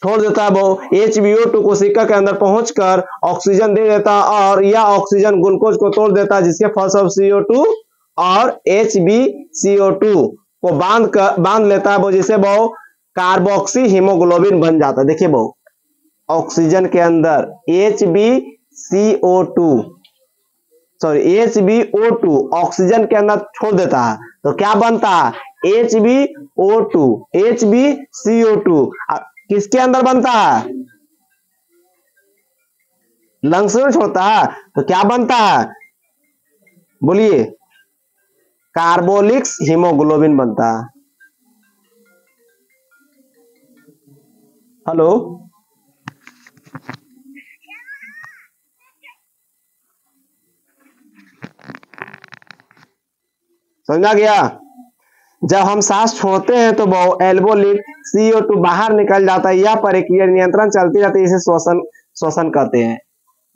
छोड़ देता है। वो HbO2 कोशिका के अंदर पहुंचकर ऑक्सीजन दे देता है और यह ऑक्सीजन ग्लूकोज को तोड़ देता है, जिसके फलस्वरूप CO2 और HbCO2 को बांध लेता है वो, जिसे वो कार्बोक्सी हीमोग्लोबिन बन जाता है। देखिए वो ऑक्सीजन के अंदर HbO2 ऑक्सीजन के अंदर छोड़ देता है तो क्या बनता है? HbO2, HbCO2। किसके अंदर बनता है? लंग्स में छोड़ता है तो क्या बनता है? बोलिए। कार्बोलिक्स हीमोग्लोबिन बनता है। हेलो, समझा गया? जब हम सांस छोड़ते हैं तो एल्वोलिक CO2 बाहर निकल जाता है। यह प्रक्रिया नियंत्रण चलती रहती है, इसे श्वसन श्वसन कहते हैं।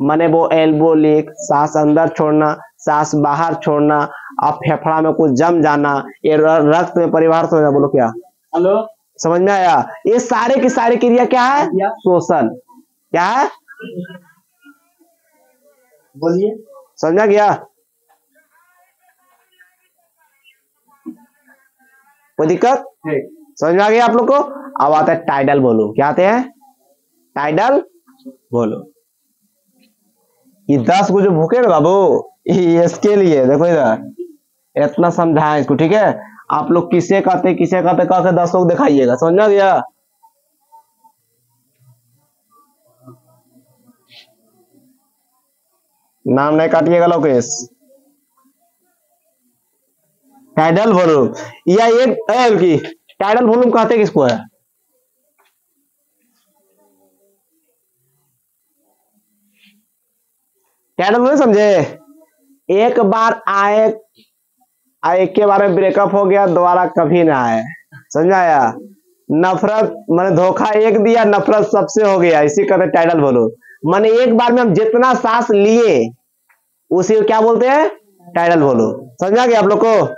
माने वो एल्वोलिक, सांस अंदर छोड़ना, सांस बाहर छोड़ना, अब फेफड़ा में कुछ जम जाना, ये रक्त में परिवर्तन हो जाना। बोलो क्या? हेलो, समझ में आया? ये सारे की सारी क्रिया क्या है? श्वसन। क्या है? बोलिए, समझा गया? कोई दिक्कत? समझ में आ गया आप लोग को? अब आता है टाइडल वॉल्यूम। क्या आते हैं? Tidal volume. ये 10 को जो भूखे ना बाबू, ये इसके लिए देखो इधर इतना समझाएं इसको, ठीक है? आप लोग किसे कहते कह के 10 लोग दिखाइएगा। समझ में आ गया? नाम नहीं काटिएगा लोकेश। टाइडल वॉल्यूम या एक की टाइडल वॉल्यूम कहते किसको है? टाइडल वॉल्यूम समझे? एक बार आए के बारे में ब्रेकअप हो गया, दोबारा कभी ना आए। समझाया? नफरत माने धोखा एक दिया, नफरत सबसे हो गया, इसी कहते टाइडल वॉल्यूम। माने एक बार में हम जितना सांस लिए उसी को क्या बोलते हैं? Tidal volume. समझा गया आप लोग को?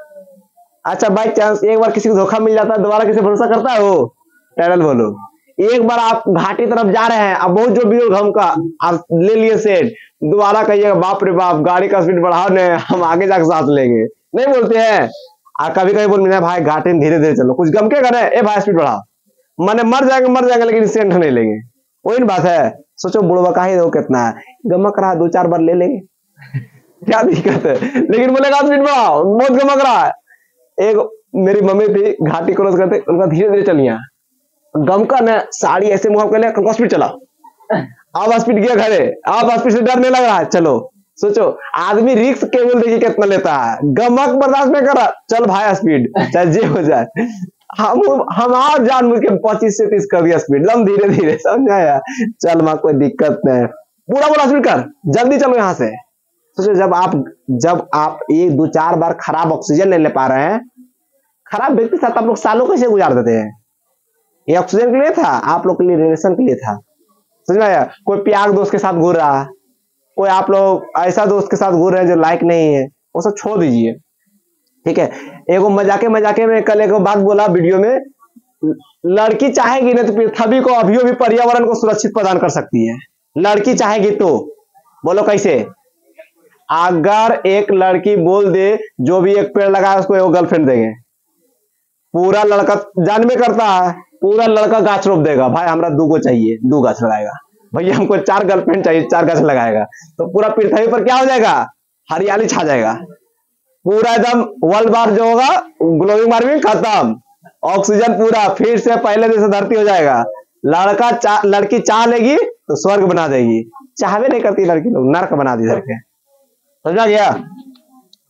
अच्छा, बाई चांस एक बार किसी को धोखा मिल जाता है, दोबारा किसी भरोसा करता है वो? Tidal volume. एक बार आप घाटी तरफ जा रहे हैं, अब बहुत जो भी हम का आप ले लिए सेट, दोबारा कहिएगा बाप रे बाप गाड़ी का स्पीड बढ़ाओ ने, हम आगे जाकर सांस लेंगे, नहीं बोलते हैं? कभी कभी बोल मिला भाई घाटी में धीरे धीरे चलो, कुछ गम के करे ए भाई स्पीड बढ़ाओ, माने मर जाएंगे लेकिन सेंट नहीं लेंगे। वही बात है। सोचो बुढ़वा का ही कितना है, गमक रहा 2-4 बार ले लेंगे क्या दिक्कत है? लेकिन बोलेगा स्पीड बढ़ाओ, बहुत गमक रहा है। एक मेरी मम्मी थी, घाटी क्रॉस करते उनका धीरे धीरे चलिया, गमका ने साड़ी ऐसे मुंह कर लिया, स्पीड चला, अब स्पीड गया घरे, अब स्पीड से डर नहीं लग रहा है, चलो। सोचो आदमी रिस्क केवल देखिए कितना लेता है, गमक बर्दाश्त नहीं कर रहा, चल भाई स्पीड चाहे जे हो जाए। हम आप जान मुझ के 25 से 30 कर दिया स्पीड, लम धीरे धीरे, समझाया? चल मां कोई दिक्कत नहीं, पूरा पूरा स्पीड कर, जल्दी चलो यहाँ से। सोचो जब आप 1-2-4 बार खराब ऑक्सीजन नहीं ले पा रहे हैं, खराब व्यक्ति साथ आप लोग सालों कैसे गुजार देते हैं? ये ऑक्सीजन के लिए था, आप लोग के लिए रिलेशन के लिए था। समझ में आया? कोई प्यार दोस्त के साथ घूर रहा, कोई आप लोग ऐसा दोस्त के साथ घूर रहे हैं जो लायक नहीं है, वो सब छोड़ दीजिए, ठीक है? एगो मजाके में कल एक बात बोला वीडियो में, लड़की चाहेगी ना तो पृथ्वी को अभी भी पर्यावरण को सुरक्षित प्रदान कर सकती है। लड़की चाहेगी तो, बोलो कैसे? अगर एक लड़की बोल दे जो भी एक पेड़ लगाए उसको एगो गर्लफ्रेंड देंगे, पूरा लड़का जान में करता है, पूरा लड़का गाछ रोप देगा, भाई हमरा 2 गो चाहिए, 2 गाछ लगाएगा, भैया हमको 4 गर्लफ्रेंड चाहिए, 4 गाछ लगाएगा, तो पूरा पृथ्वी पर क्या हो जाएगा? हरियाली छा जाएगा, पूरा एकदम वर्ल्ड वार जो होगा, ग्लोबल वार्मिंग खत्म, ऑक्सीजन पूरा फिर से पहले जैसे धरती हो जाएगा। लड़की चाह लेगी तो स्वर्ग बना देगी, चाहवे नहीं करती लड़की लोग नर्क बना दी धरती। समझा गया?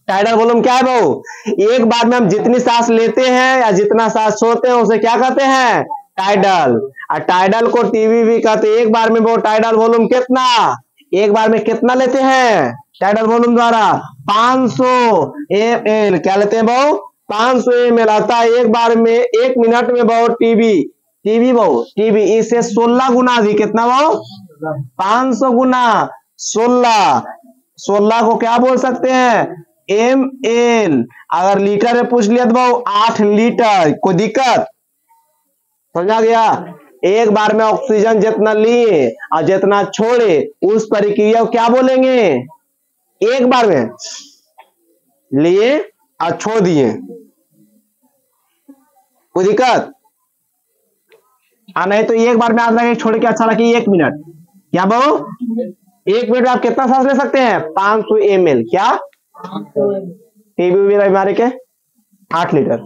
टाइडल वॉल्यूम क्या है भाऊ? एक बार में हम जितनी सांस लेते हैं या जितना सांस छोड़ते हैं उसे क्या कहते हैं? टाइडल। और टाइडल को टीवी भी कहते हैं। एक बार में वो टाइडल वॉल्यूम कितना, एक बार में कितना लेते हैं टाइडल वॉल्यूम द्वारा? 500 ml। क्या लेते हैं भाऊ? 500 ml आता है एक बार में, 1 मिनट में भाऊ। टीवी इससे 16 गुना अधिक। कितना भाऊ? 500 गुना 16 को क्या बोल सकते हैं? ml। अगर लीटर में पूछ लिया तो भाऊ 8 लीटर। कोई दिक्कत? समझा गया? एक बार में ऑक्सीजन जितना लिए और जितना छोड़े उस प्रक्रिया को क्या बोलेंगे? एक बार में लिए और छोड़ दिए। कोई दिक्कत? नहीं तो एक बार में आज लगे छोड़ के अच्छा लगे 1 मिनट। क्या भाऊ? 1 मिनट में आप कितना सांस ले सकते हैं? 500 ml। क्या? टीबी बीमारी के 8 लीटर।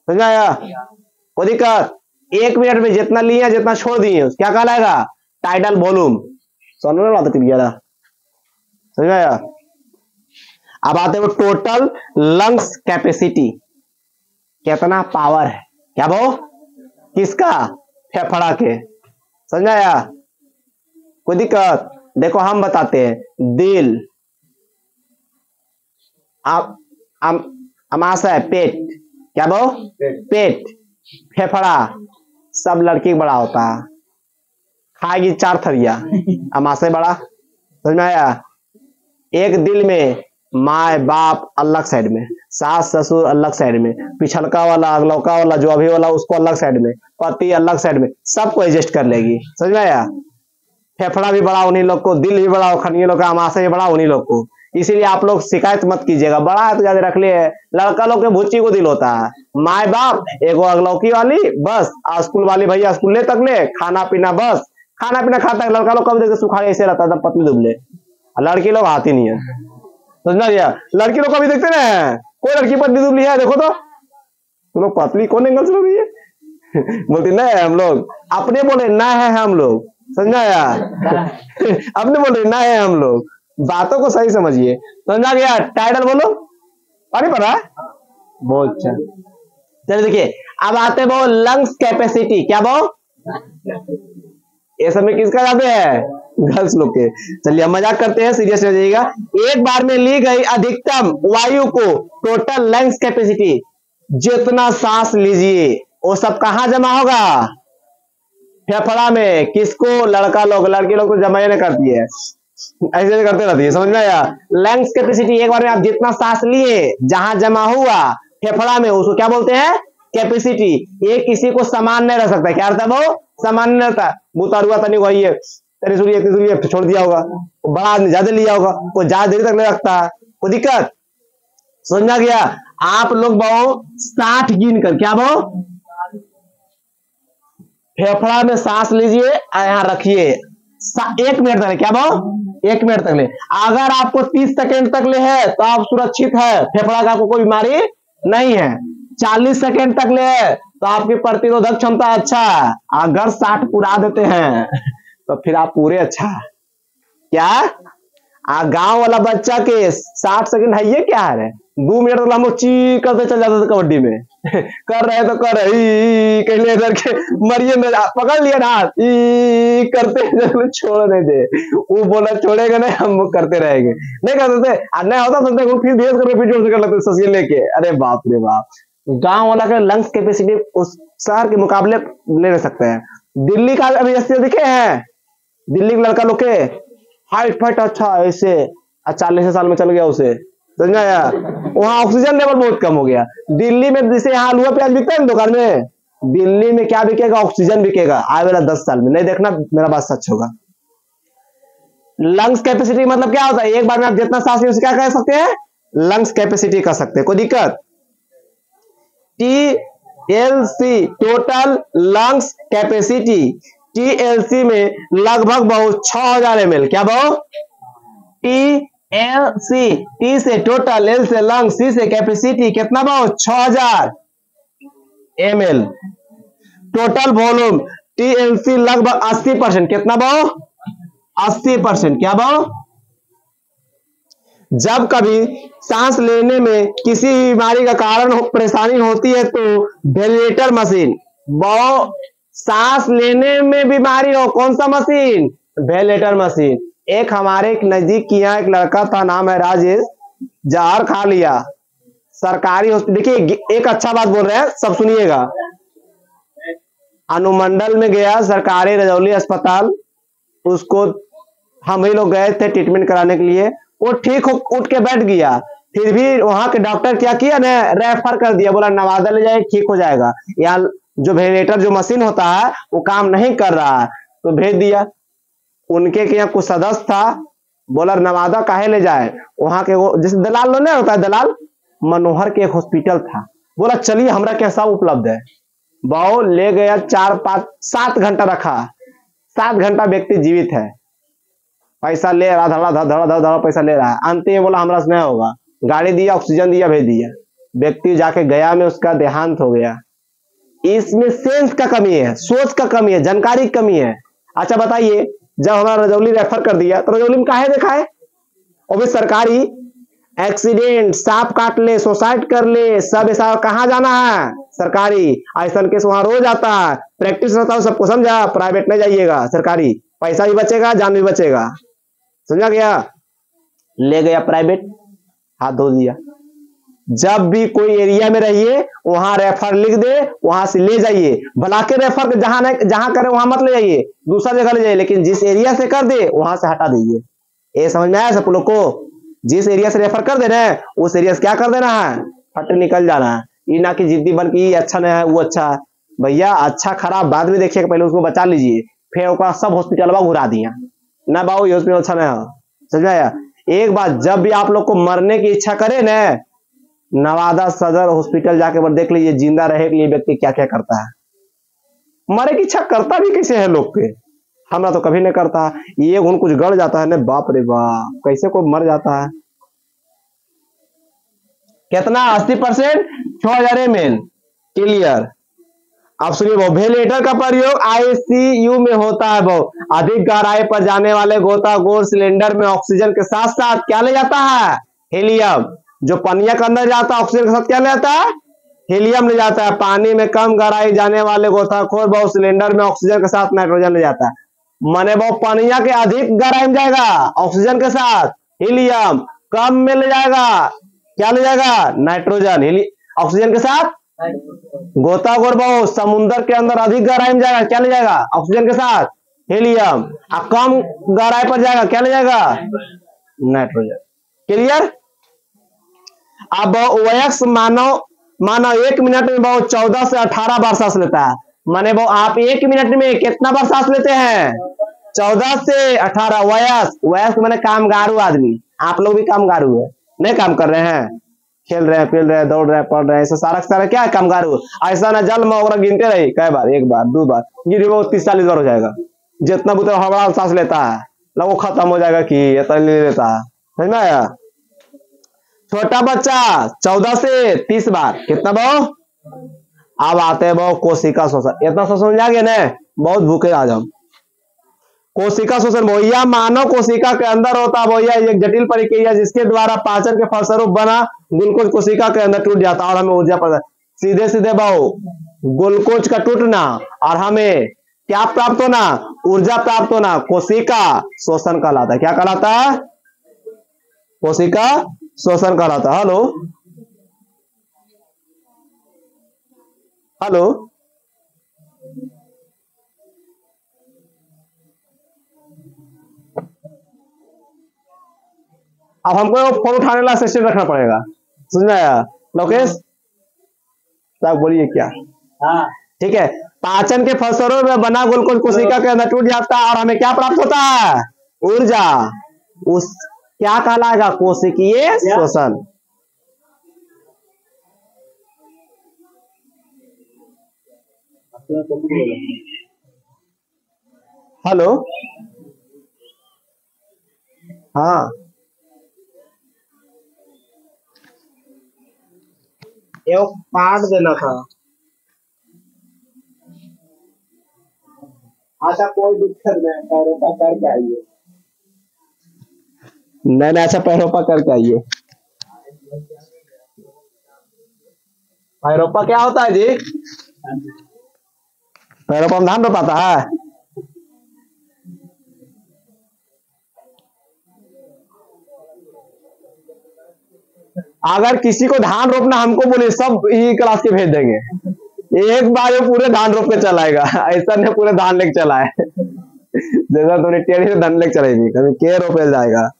समझ आया? कोई दिक्कत? 1 मिनट में जितना लिए जितना छोड़ दिए क्या कहलाएगा? Tidal volume. समझ में आता क्लियर? समझ में आया? अब आते हैं टोटल लंग्स कैपेसिटी, कितना पावर है क्या वो किसका? फेफड़ा के। समझ में आया? कोई दिक्कत? देखो हम बताते हैं। दिल, अमाशय पेट, क्या वो पेट, फेफड़ा सब लड़की बड़ा होता है, खाएगी 4 थरिया, अमाशय बड़ा। समझ में आया? एक दिल में माँ बाप अलग साइड में, सास ससुर अलग साइड में, पिछलका वाला अगलौका वाला जो अभी वाला उसको अलग साइड में, पति अलग साइड में, सबको एडजस्ट कर लेगी। समझ में आया? फेफड़ा भी बड़ा उन्हीं लोग को, दिल भी बड़ा खनियों लोग का, अमाशय भी बड़ा उन्हीं लोग को। इसीलिए आप लोग शिकायत मत कीजिएगा, बड़ा है तो ज्यादा रख लिए। लड़का लोग के भुच्ची को दिल होता है, माए बाप एगो अगलौकी वाली बस, स्कूल वाली भैया स्कूल ले तक ले, खाना पीना बस, खाना पीना खाता है। लड़का लोग कब देखे सुखा ऐसे रहता है पतली दुबले, लड़की लोग आती नहीं है। समझना गया? लड़की लोग कभी देखते ना, कोई लड़की पतली दुबली है देखो तो, तुम लोग पतली कौन एंगल से रही है? बोलती ना है हम लोग, अपने बोले ना है हम लोग। समझा गया? अपने बोले ना है हम लोग, बातों को सही समझिए। समझा गया? टाइटल बोलो, अरे पता बहुत अच्छा। चलिए देखिए अब आते वो लंग्स कैपेसिटी, क्या वो ये समय किसका जाते हैं? गर्ल्स लोग के। चलिए हम मजाक करते हैं, सीरियस हो जाइएगा। एक बार में ली गई अधिकतम वायु को टोटल लंग्स कैपेसिटी, जितना सांस लीजिए वो सब कहां जमा होगा? फेफड़ा में। किसको? लड़का लोग, लड़की लोग तो जमा ही नहीं करती है, ऐसे करते रहती है। समझ में आया? लंग्स कैपेसिटी एक बार में आप जितना सांस लिए जहां जमा हुआ फेफड़ा में उसको क्या बोलते हैं? कैपेसिटी। ये किसी को समान नहीं रह सकता। क्या रहता है वो? समान नहीं रहता। बुतारुआ तनी वही है, तेरी छोड़ दिया होगा, बड़ा आदमी ज्यादा लिया होगा, कोई ज्यादा देर तक नहीं रखता, कोई दिक्कत? समझा गया? आप लोग बहु 60 गिन कर, क्या बहु फेफड़ा में सांस लीजिए यहां रखिए 1 मिनट तक, क्या बहु 1 मिनट तक ले। अगर आपको 30 सेकेंड तक ले है तो आप सुरक्षित है, फेफड़ा का आपको कोई बीमारी नहीं है। 40 सेकेंड तक ले है तो आपकी प्रतिरोधक क्षमता अच्छा है। अगर 60 पुरा देते हैं तो फिर आप पूरे अच्छा है। क्या गांव वाला बच्चा के 60 सेकंड है ये क्या है? 2 मिनट तो हम लोग ची करते चल जाते थे कबड्डी में। कर रहे तो कर रहे कहले इधर के मरिए में पकड़ लिया ना करते छोड़ नहीं दे, वो बोला छोड़ेगा नहीं, हम करते रहेंगे। नहीं करते थे, नहीं होता सकते फिर धीरे करके वीडियो कर लेते ससी लेके। अरे बाप रे बाप, गांव वाला का लंग्स कैपेसिटी उस शहर के मुकाबले ले नहीं सकते हैं। दिल्ली का अभी दिखे हैं, दिल्ली के लड़का लोग के हाइट फाइट अच्छा ऐसे 40 साल में चल गया उसे। समझ आया? वहां ऑक्सीजन लेवल बहुत कम हो गया। दिल्ली में जैसे यहाँ आलू प्याज बिकता है दुकान में, दिल्ली में क्या बिकेगा? ऑक्सीजन बिकेगा आए वाला 10 साल में। नहीं देखना मेरा बात सच होगा। लंग्स कैपेसिटी मतलब क्या होता है? एक बार में आप जितना सांस ले क्या कह सकते हैं? लंग्स कैपेसिटी कर सकते हैं। कोई दिक्कत? TLC total lungs capacity, TLC में लगभग बहुत 6000 ml, क्या बहुत TLC, T से टोटल, L से लंग्स, C से कैपेसिटी, कितना बहुत 6000 ml। टोटल वॉल्यूम TLC लगभग 80%, कितना बहुत 80%, क्या बहुत? जब कभी सांस लेने में किसी बीमारी का कारण परेशानी होती है तो वेंटिलेटर मशीन, बहुत सांस लेने में बीमारी हो कौन सा मशीन? Ventilator machine. एक हमारे नजदीक की यहाँ एक लड़का था, नाम है राजेश, जहर खा लिया सरकारी हॉस्पिटल। देखिए एक अच्छा बात बोल रहे हैं, सब सुनिएगा। अनुमंडल में गया सरकारी रजौली अस्पताल, उसको हम ही लोग गए थे ट्रीटमेंट कराने के लिए। वो ठीक हो उठ के बैठ गया, फिर भी वहां के डॉक्टर क्या किया ना, रेफर कर दिया, बोला नवादा ले जाए ठीक हो जाएगा। यहाँ जो वेंटिलेटर जो मशीन होता है वो काम नहीं कर रहा है, तो भेज दिया। उनके यहाँ कुछ सदस्य था, बोला नवादा काहे ले जाए, वहां के वो जैसे दलाल लोग नहीं होता है, दलाल मनोहर के एक हॉस्पिटल था, बोला चलिए हमरा के सब उपलब्ध है। बहु ले गया, 4-5-7 घंटा रखा, 7 घंटा व्यक्ति जीवित है, पैसा ले रहा, धड़ा पैसा ले रहा है। अंत में बोला हमरा से नहीं होगा, गाड़ी दिया, ऑक्सीजन दिया, भेज दिया। व्यक्ति जाके गया में उसका देहांत हो गया। इसमें सेंस का कमी है, सोच का कमी है, जानकारी की कमी है। अच्छा बताइए, जब हमारा रजौली रेफर कर दिया तो रजौली में काहे देखा है? और भी सरकारी एक्सीडेंट, सांप काट ले, सुसाइड कर ले, सब ऐसा कहाँ जाना है? सरकारी। ऐसा केस वहां रोज आता है, प्रैक्टिस रहता है सबको, समझा? प्राइवेट नहीं जाइएगा, सरकारी, पैसा भी बचेगा, जान भी बचेगा, समझा गया? ले गया प्राइवेट, हाथ धो दिया। जब भी कोई एरिया में रहिए वहां रेफर लिख दे, वहां से ले जाइए। भला के रेफर जहां करे वहां मत ले जाइए, दूसरा जगह ले जाइए, लेकिन जिस एरिया से कर दे वहां से हटा दीजिए। ये समझ में आया सब लोग को? जिस एरिया से रेफर कर दे ना, उस एरिया से क्या कर देना है? फट निकल जाना है। ये ना कि जिद्दी बन के अच्छा नहीं है वो अच्छा है। भैया अच्छा खराब बाद में देखिएगा, पहले उसको बचा लीजिए, फिर सब हॉस्पिटल घुरा दिया ना, बाबू ये हॉस्पिटल अच्छा नहीं है, समझ आया? एक बात, जब भी आप लोग को मरने की इच्छा करे ना, नवादा सदर हॉस्पिटल जाके बार देख लीजिए, जिंदा रहे के लिए व्यक्ति क्या क्या करता है। मरे की इच्छा करता भी कैसे है लोग के? हमरा तो कभी नहीं करता। ये उन कुछ गड़ जाता है ना, बाप रे बाप, कैसे कोई मर जाता है। कितना? 80%, 6000 ml क्लियर। अब सुनिए, वो वेंटिलेटर का प्रयोग आईसीयू में होता है। वो अधिक गहराई पर जाने वाले गोताखोर सिलेंडर में ऑक्सीजन के साथ साथ क्या ले जाता है? हीलियम। जो पनिया के अंदर जाता है ऑक्सीजन के साथ क्या ले जाता है? हीलियम ले जाता है। पानी में कम गहराई जाने वाले गोताखोर वो सिलेंडर में ऑक्सीजन के साथ नाइट्रोजन ले जाता है। माने वो पनिया के अधिक गहराई में जाएगा ऑक्सीजन के साथ हीलियम, कम में ले जाएगा क्या ले जाएगा? नाइट्रोजन। ऑक्सीजन के साथ गोताखोर बहु समुद्र के अंदर अधिक गहराई में जाएगा, क्या ले जाएगा? ऑक्सीजन के साथ हीलियम। और कम गहराई पर जाएगा, क्या ले जाएगा? नाइट्रोजन। क्लियर? अब वयस्क मानव मानव 1 मिनट में बहुत 14 से 18 बार सांस लेता है। माने वो आप 1 मिनट में कितना बार सांस लेते हैं? 14 से 18। वयस्क, वयस्क माने कामगारू आदमी। आप लोग भी कामगारू है, नहीं काम कर रहे हैं, खेल रहे हैं, पील रहे हैं, दौड़ रहे हैं, पढ़ रहे हैं, ऐसा सारा क्या है? कामगारू। ऐसा ना जल में वगैरह गिनते रही, कई बार, 1 बार 2 बार गिरी, वो 30-40 बार हो जाएगा। जितना बुतना हवा सांस लेता है लगो खत्म हो जाएगा कि इतना ले लेता है, समझ में आया? छोटा बच्चा 14 से 30 बार, कितना बहु? अब आते हैं बहु कोशिका शोषण। इतना सा समझ आ गया ना? बहुत भूखे आज हम। कोशिका शोषण भैया मानव कोशिका के अंदर होता है भैया, एक जटिल प्रक्रिया जिसके द्वारा पाचन के फलस्वरूप बना ग्लूकोज कोशिका के अंदर टूट जाता है और हमें ऊर्जा प्रदान। सीधे सीधे बहु ग्लूकोज का टूटना और हमें क्या प्राप्त होना? ऊर्जा प्राप्त होना, कोशिका शोषण कहलाता है। क्या कहलाता है? कोशिका शोषण कहलाता है। हेलो हेलो, अब हमको फोन उठाने वाला सिस्टम रखना पड़ेगा, समझ में आया? लोकेश साहब बोलिए क्या? हाँ ठीक है। पाचन के फलस्वरूप में बना ग्लूकोज कोशिका के अंदर टूट जाता है और हमें क्या प्राप्त होता है? ऊर्जा। उस क्या कहलाएगा? कोशिकीय शोषण। हेलो, हाँ एक पार्ट देना था। अच्छा कोई दिक्कत नहीं, पैरोपा करके आइए। नहीं नहीं, अच्छा पैरोपा करके आइए। पैरोपा क्या होता है जी? पैरोपा में धान रोपाता है? अगर किसी को धान रोपना हमको बोले, सब ही क्लास के भेज देंगे, एक बार वो पूरे धान रोप के चलाएगा। ऐसा नहीं पूरे धान लेके चला है। जैसा तुमने टेढ़ी से धान लेके चलेगी, कभी के रोपे जाएगा।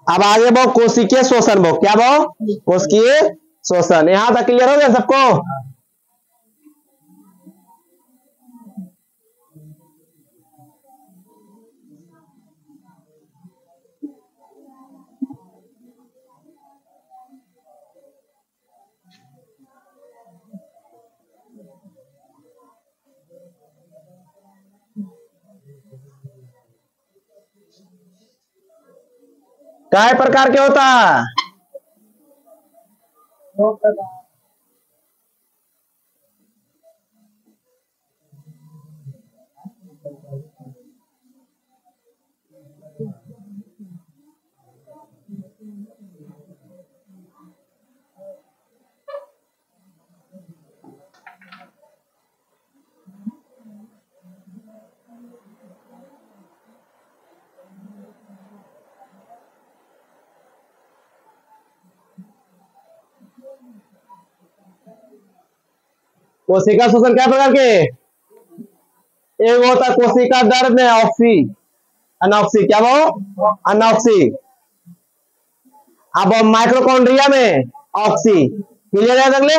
अब आगे वो कोशिकीय शोषण, वो क्या वो कोशिकीय शोषण। यहां तक क्लियर हो गया सबको? काय प्रकार के होता है? कोशिका शोषण क्या प्रकार के? एक होता कोशिका दर में ऑक्सी अनॉक्सी, क्या वो अनॉक्सी। अब माइक्रोकॉन्ड्रिया में ऑक्सी, क्लियर है अगले?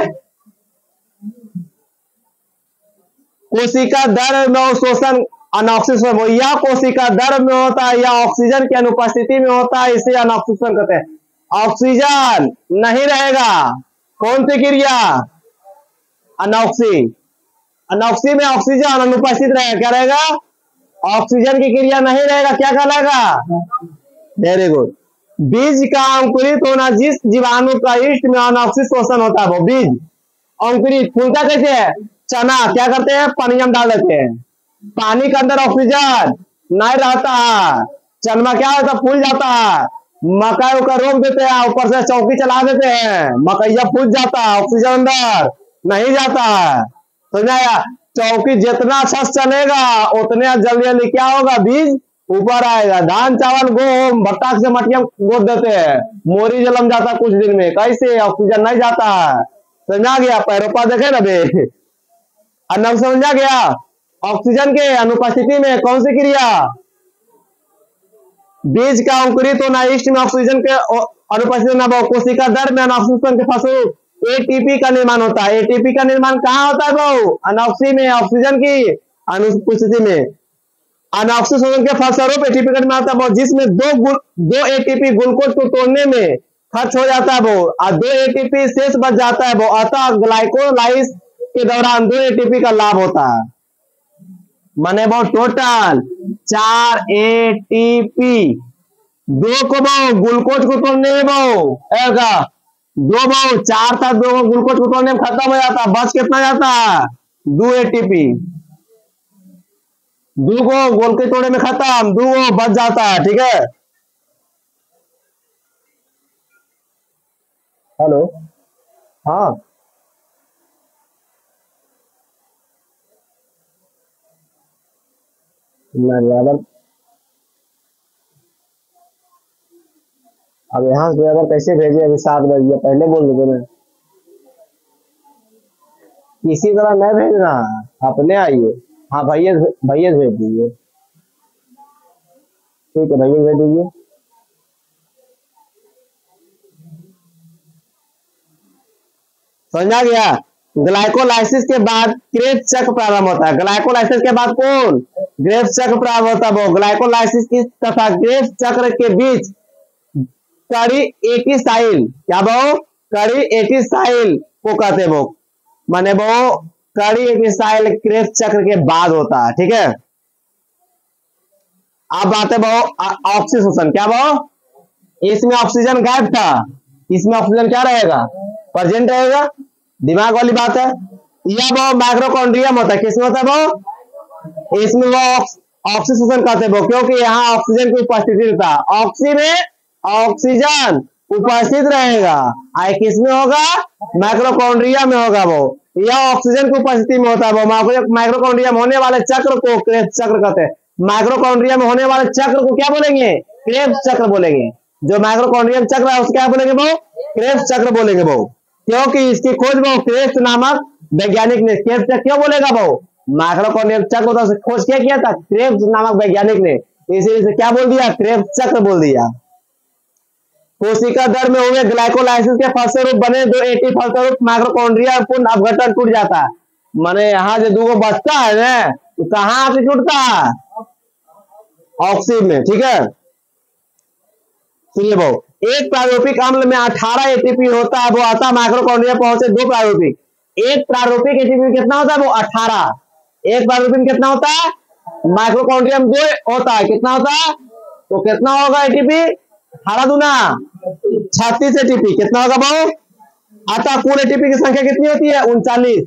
कोशिका दर में शोषण अनॉक्सीकरण, यह कोशिका दर में होता है या ऑक्सीजन की अनुपस्थिति में होता है, इसे अनॉक्सीकरण कहते हैं। ऑक्सीजन नहीं रहेगा, कौन सी क्रिया? अनॉक्सी। अनॉक्सी में ऑक्सीजन अनुपस्थित रहेगा, क्या रहेगा? ऑक्सीजन की क्रिया नहीं रहेगा, क्या कहलाएगा? Very good. बीज का अंकुरित होना, जिस जीवाणु का ईस्ट में अनॉक्सिक शोषण होता है वो बीज अंकुरित फूलता कैसे है? चना क्या करते हैं? पानी हम डाल देते हैं, पानी के अंदर ऑक्सीजन नहीं रहता है, चनमा क्या होता है? फूल जाता है। मकई का रोक देते हैं, ऊपर से चौकी चला देते हैं, मकैया फूल जाता है, ऑक्सीजन अंदर नहीं जाता है, समझाया? चौकी जितना अच्छा चलेगा उतने जल्दी जल्दी क्या होगा? बीज ऊपर आएगा। धान चावल गेहूं भट्टा से मटिया गोद देते हैं, मोरी जलम जाता है कुछ दिन में, कैसे? ऑक्सीजन नहीं जाता है, समझा गया? पैरोपा देखे ना बे, अन्नम समझा गया? ऑक्सीजन के अनुपस्थिति में कौन सी क्रिया? बीज का अंकुरित होना, ईस्ट में ऑक्सीजन के अनुपस्थित होना, कोशिका दर में अनॉक्सीकरण के फलस्वरूप एटीपी का निर्माण होता है। एटीपी का निर्माण कहाँ होता है बहु? अनॉक्सी में, ऑक्सीजन की अनुपस्थिति में। अनॉक्सिक शोषण के फलस्वरूप एटीपी का निर्माण होता है, जिसमें दो एटीपी ग्लूकोज को तोड़ने में खर्च हो जाता है वो, और 2 एटीपी शेष बच जाता है वो, अतः ग्लाइकोलाइसिस के दौरान 2 एटीपी का लाभ होता है। माने वो टोटल 4 एटीपी, 2 को वो ग्लूकोज को तोड़ने में वो ऐसा 2 वो 4 था, 2 को ग्लूकोज को तोड़ने में खत्म हो जाता है, बच कितना जाता है? 2 एटीपी। 2 को गोल के तोड़े में खत्म, 2 को बच जाता है, ठीक है? हेलो, हाँ बराबर। अब यहाँ से बराबर कैसे भेजे? अभी 7 बज गया, पहले बोल देते ना, किसी तरह नहीं भेजना, अपने आइए। हाँ भैया, भैया भेज दीजिए, ठीक है भैया भेज दीजिए। समझा गया? ग्लाइकोलाइसिस के बाद क्रेब्स चक्र प्रारंभ होता है। ग्लाइकोलाइसिस के बाद कौन? क्रेब्स चक्र प्रारंभ होता है। वो ग्लाइकोलाइसिस की तथा क्रेब्स चक्र के बीच कड़ी एटिसाइल, क्या वो? कड़ी एटिसाइल को कहते हैं वो, माने वो कड़ी एटिसाइल क्रेब्स चक्र के बाद होता है, ठीक है? अब बात है वो ऑक्सीशोषण, क्या वो? इसमें ऑक्सीजन गायब था, इसमें ऑक्सीजन क्या रहेगा? प्रेजेंट रहेगा, दिमाग वाली बात है। यह वो माइक्रोकॉन्ड्रियम होता है, किसमें होता है वो? इसमें वो ऑक्सीशोषण कहते हैं वो, क्योंकि यहाँ ऑक्सीजन की उपस्थिति था, ऑक्सी में ऑक्सीजन उपस्थित रहेगा, आई किसमें होगा? माइक्रोकॉन्ड्रिया में होगा वो, यह ऑक्सीजन की उपस्थिति में होता है वो। माइक्रोकॉन्ड्रिया में होने वाले चक्र को क्रेब्स चक्र कहते हैं। माइक्रोकॉन्ड्रिया में होने वाले चक्र को क्या बोलेंगे? क्रेब्स चक्र बोलेंगे। जो माइक्रोकॉन्ड्रियम चक्र है उसको क्या बोलेंगे वो? क्रेब्स चक्र बोलेंगे वो, क्योंकि इसकी खोज वो क्रेब्स नामक वैज्ञानिक ने, क्रेब्स चक्र क्यों बोलेगा वो? माइक्रोकॉन्ड्रियम चक्र तो खोज क्या किया था? क्रेब्स नामक वैज्ञानिक ने, इसीलिए क्या बोल दिया? क्रेब्स चक्र बोल दिया। कोशिका दर में हुए ग्लाइकोलाइसिस के फलस्वरूप बने 2 एटी फलस्वरूप माइक्रोकॉन्ड्रिया पूर्ण अपघटन टूट जाता है। माने यहाँ जो 2 बचता है ना, तो कहाँ आके टूटता है? ऑक्सी में, ठीक है? सुनिए वो, एक प्रारूपिक अम्ल में 18 एटीपी होता है वो, अतः माइक्रोकॉन्ड्रिया पहुंचे 2 प्रारूपिक। एक प्रारूपिक एटीपी कितना होता है वो? 18। एक प्रारूपिक कितना होता है? माइक्रोकॉन्ड्रियम 2 होता है, कितना होता है? तो कितना होगा एटीपी? 18 36 एटीपी कितना होगा भाऊ? अतः कुल एटीपी की संख्या कितनी होती है? 39।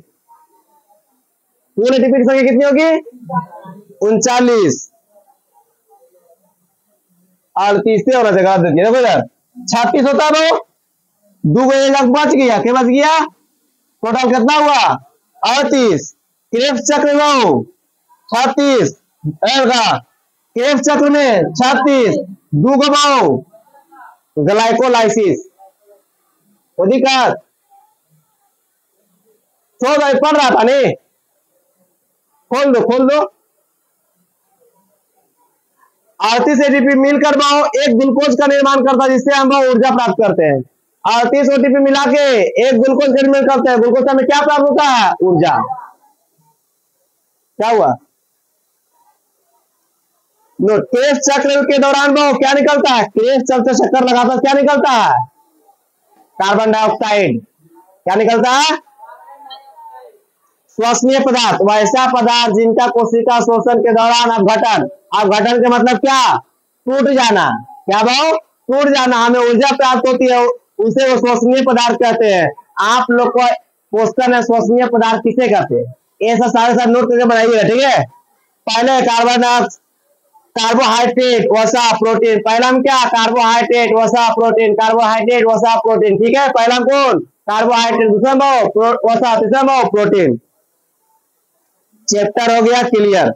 कुल एटीपी की संख्या कितनी होगी? 39। 38 से होना जगह देती है। देखो इधर 36 होता है भाऊ, 2 बच गया, क्या बच गया? टोटल कितना हुआ? 38। क्रेब्स चक्र में 36 क्रेब्स चक्र में 36 2 गो ग्लाइकोलाइसिस दिक्कत छोड़ दो, पढ़ रहा था नहीं, खोल दो 38 एटीपी मिलकर भाव एक ग्लूकोज का निर्माण करता है, जिससे हम भाव ऊर्जा प्राप्त करते हैं। 38 ओटीपी मिला के एक ग्लूकोज का निर्माण करते हैं, ग्लूकोज से हमें क्या प्राप्त होता है? ऊर्जा। क्या हुआ? क्रेब्स चक्र के दौरान भाव क्या निकलता है? क्रेब्स चक्र से चक्कर लगाकर क्या निकलता है? Carbon dioxide. क्या निकलता है? श्वसनीय पदार्थ, वैसा पदार्थ जिनका कोशिका शोषण के दौरान अपघटन, अपघटन के मतलब क्या? टूट जाना। क्या भाव? टूट जाना, हमें ऊर्जा प्राप्त होती है, उसे वो श्वसनीय पदार्थ कहते हैं। आप लोग को क्वेश्चन है श्वसनीय पदार्थ किसे कहते हैं, ये सब सारे नोट करके बनाइएगा, ठीक है। पहले कार्बोहाइड्रेट वसा प्रोटीन, पहला हम क्या? कार्बोहाइड्रेट वसा प्रोटीन, कार्बोहाइड्रेट वसा प्रोटीन, ठीक है। पहला कौन? कार्बोहाइड्रेट, दूसरा वसा, तीसरा प्रोटीन। चैप्टर हो गया क्लियर।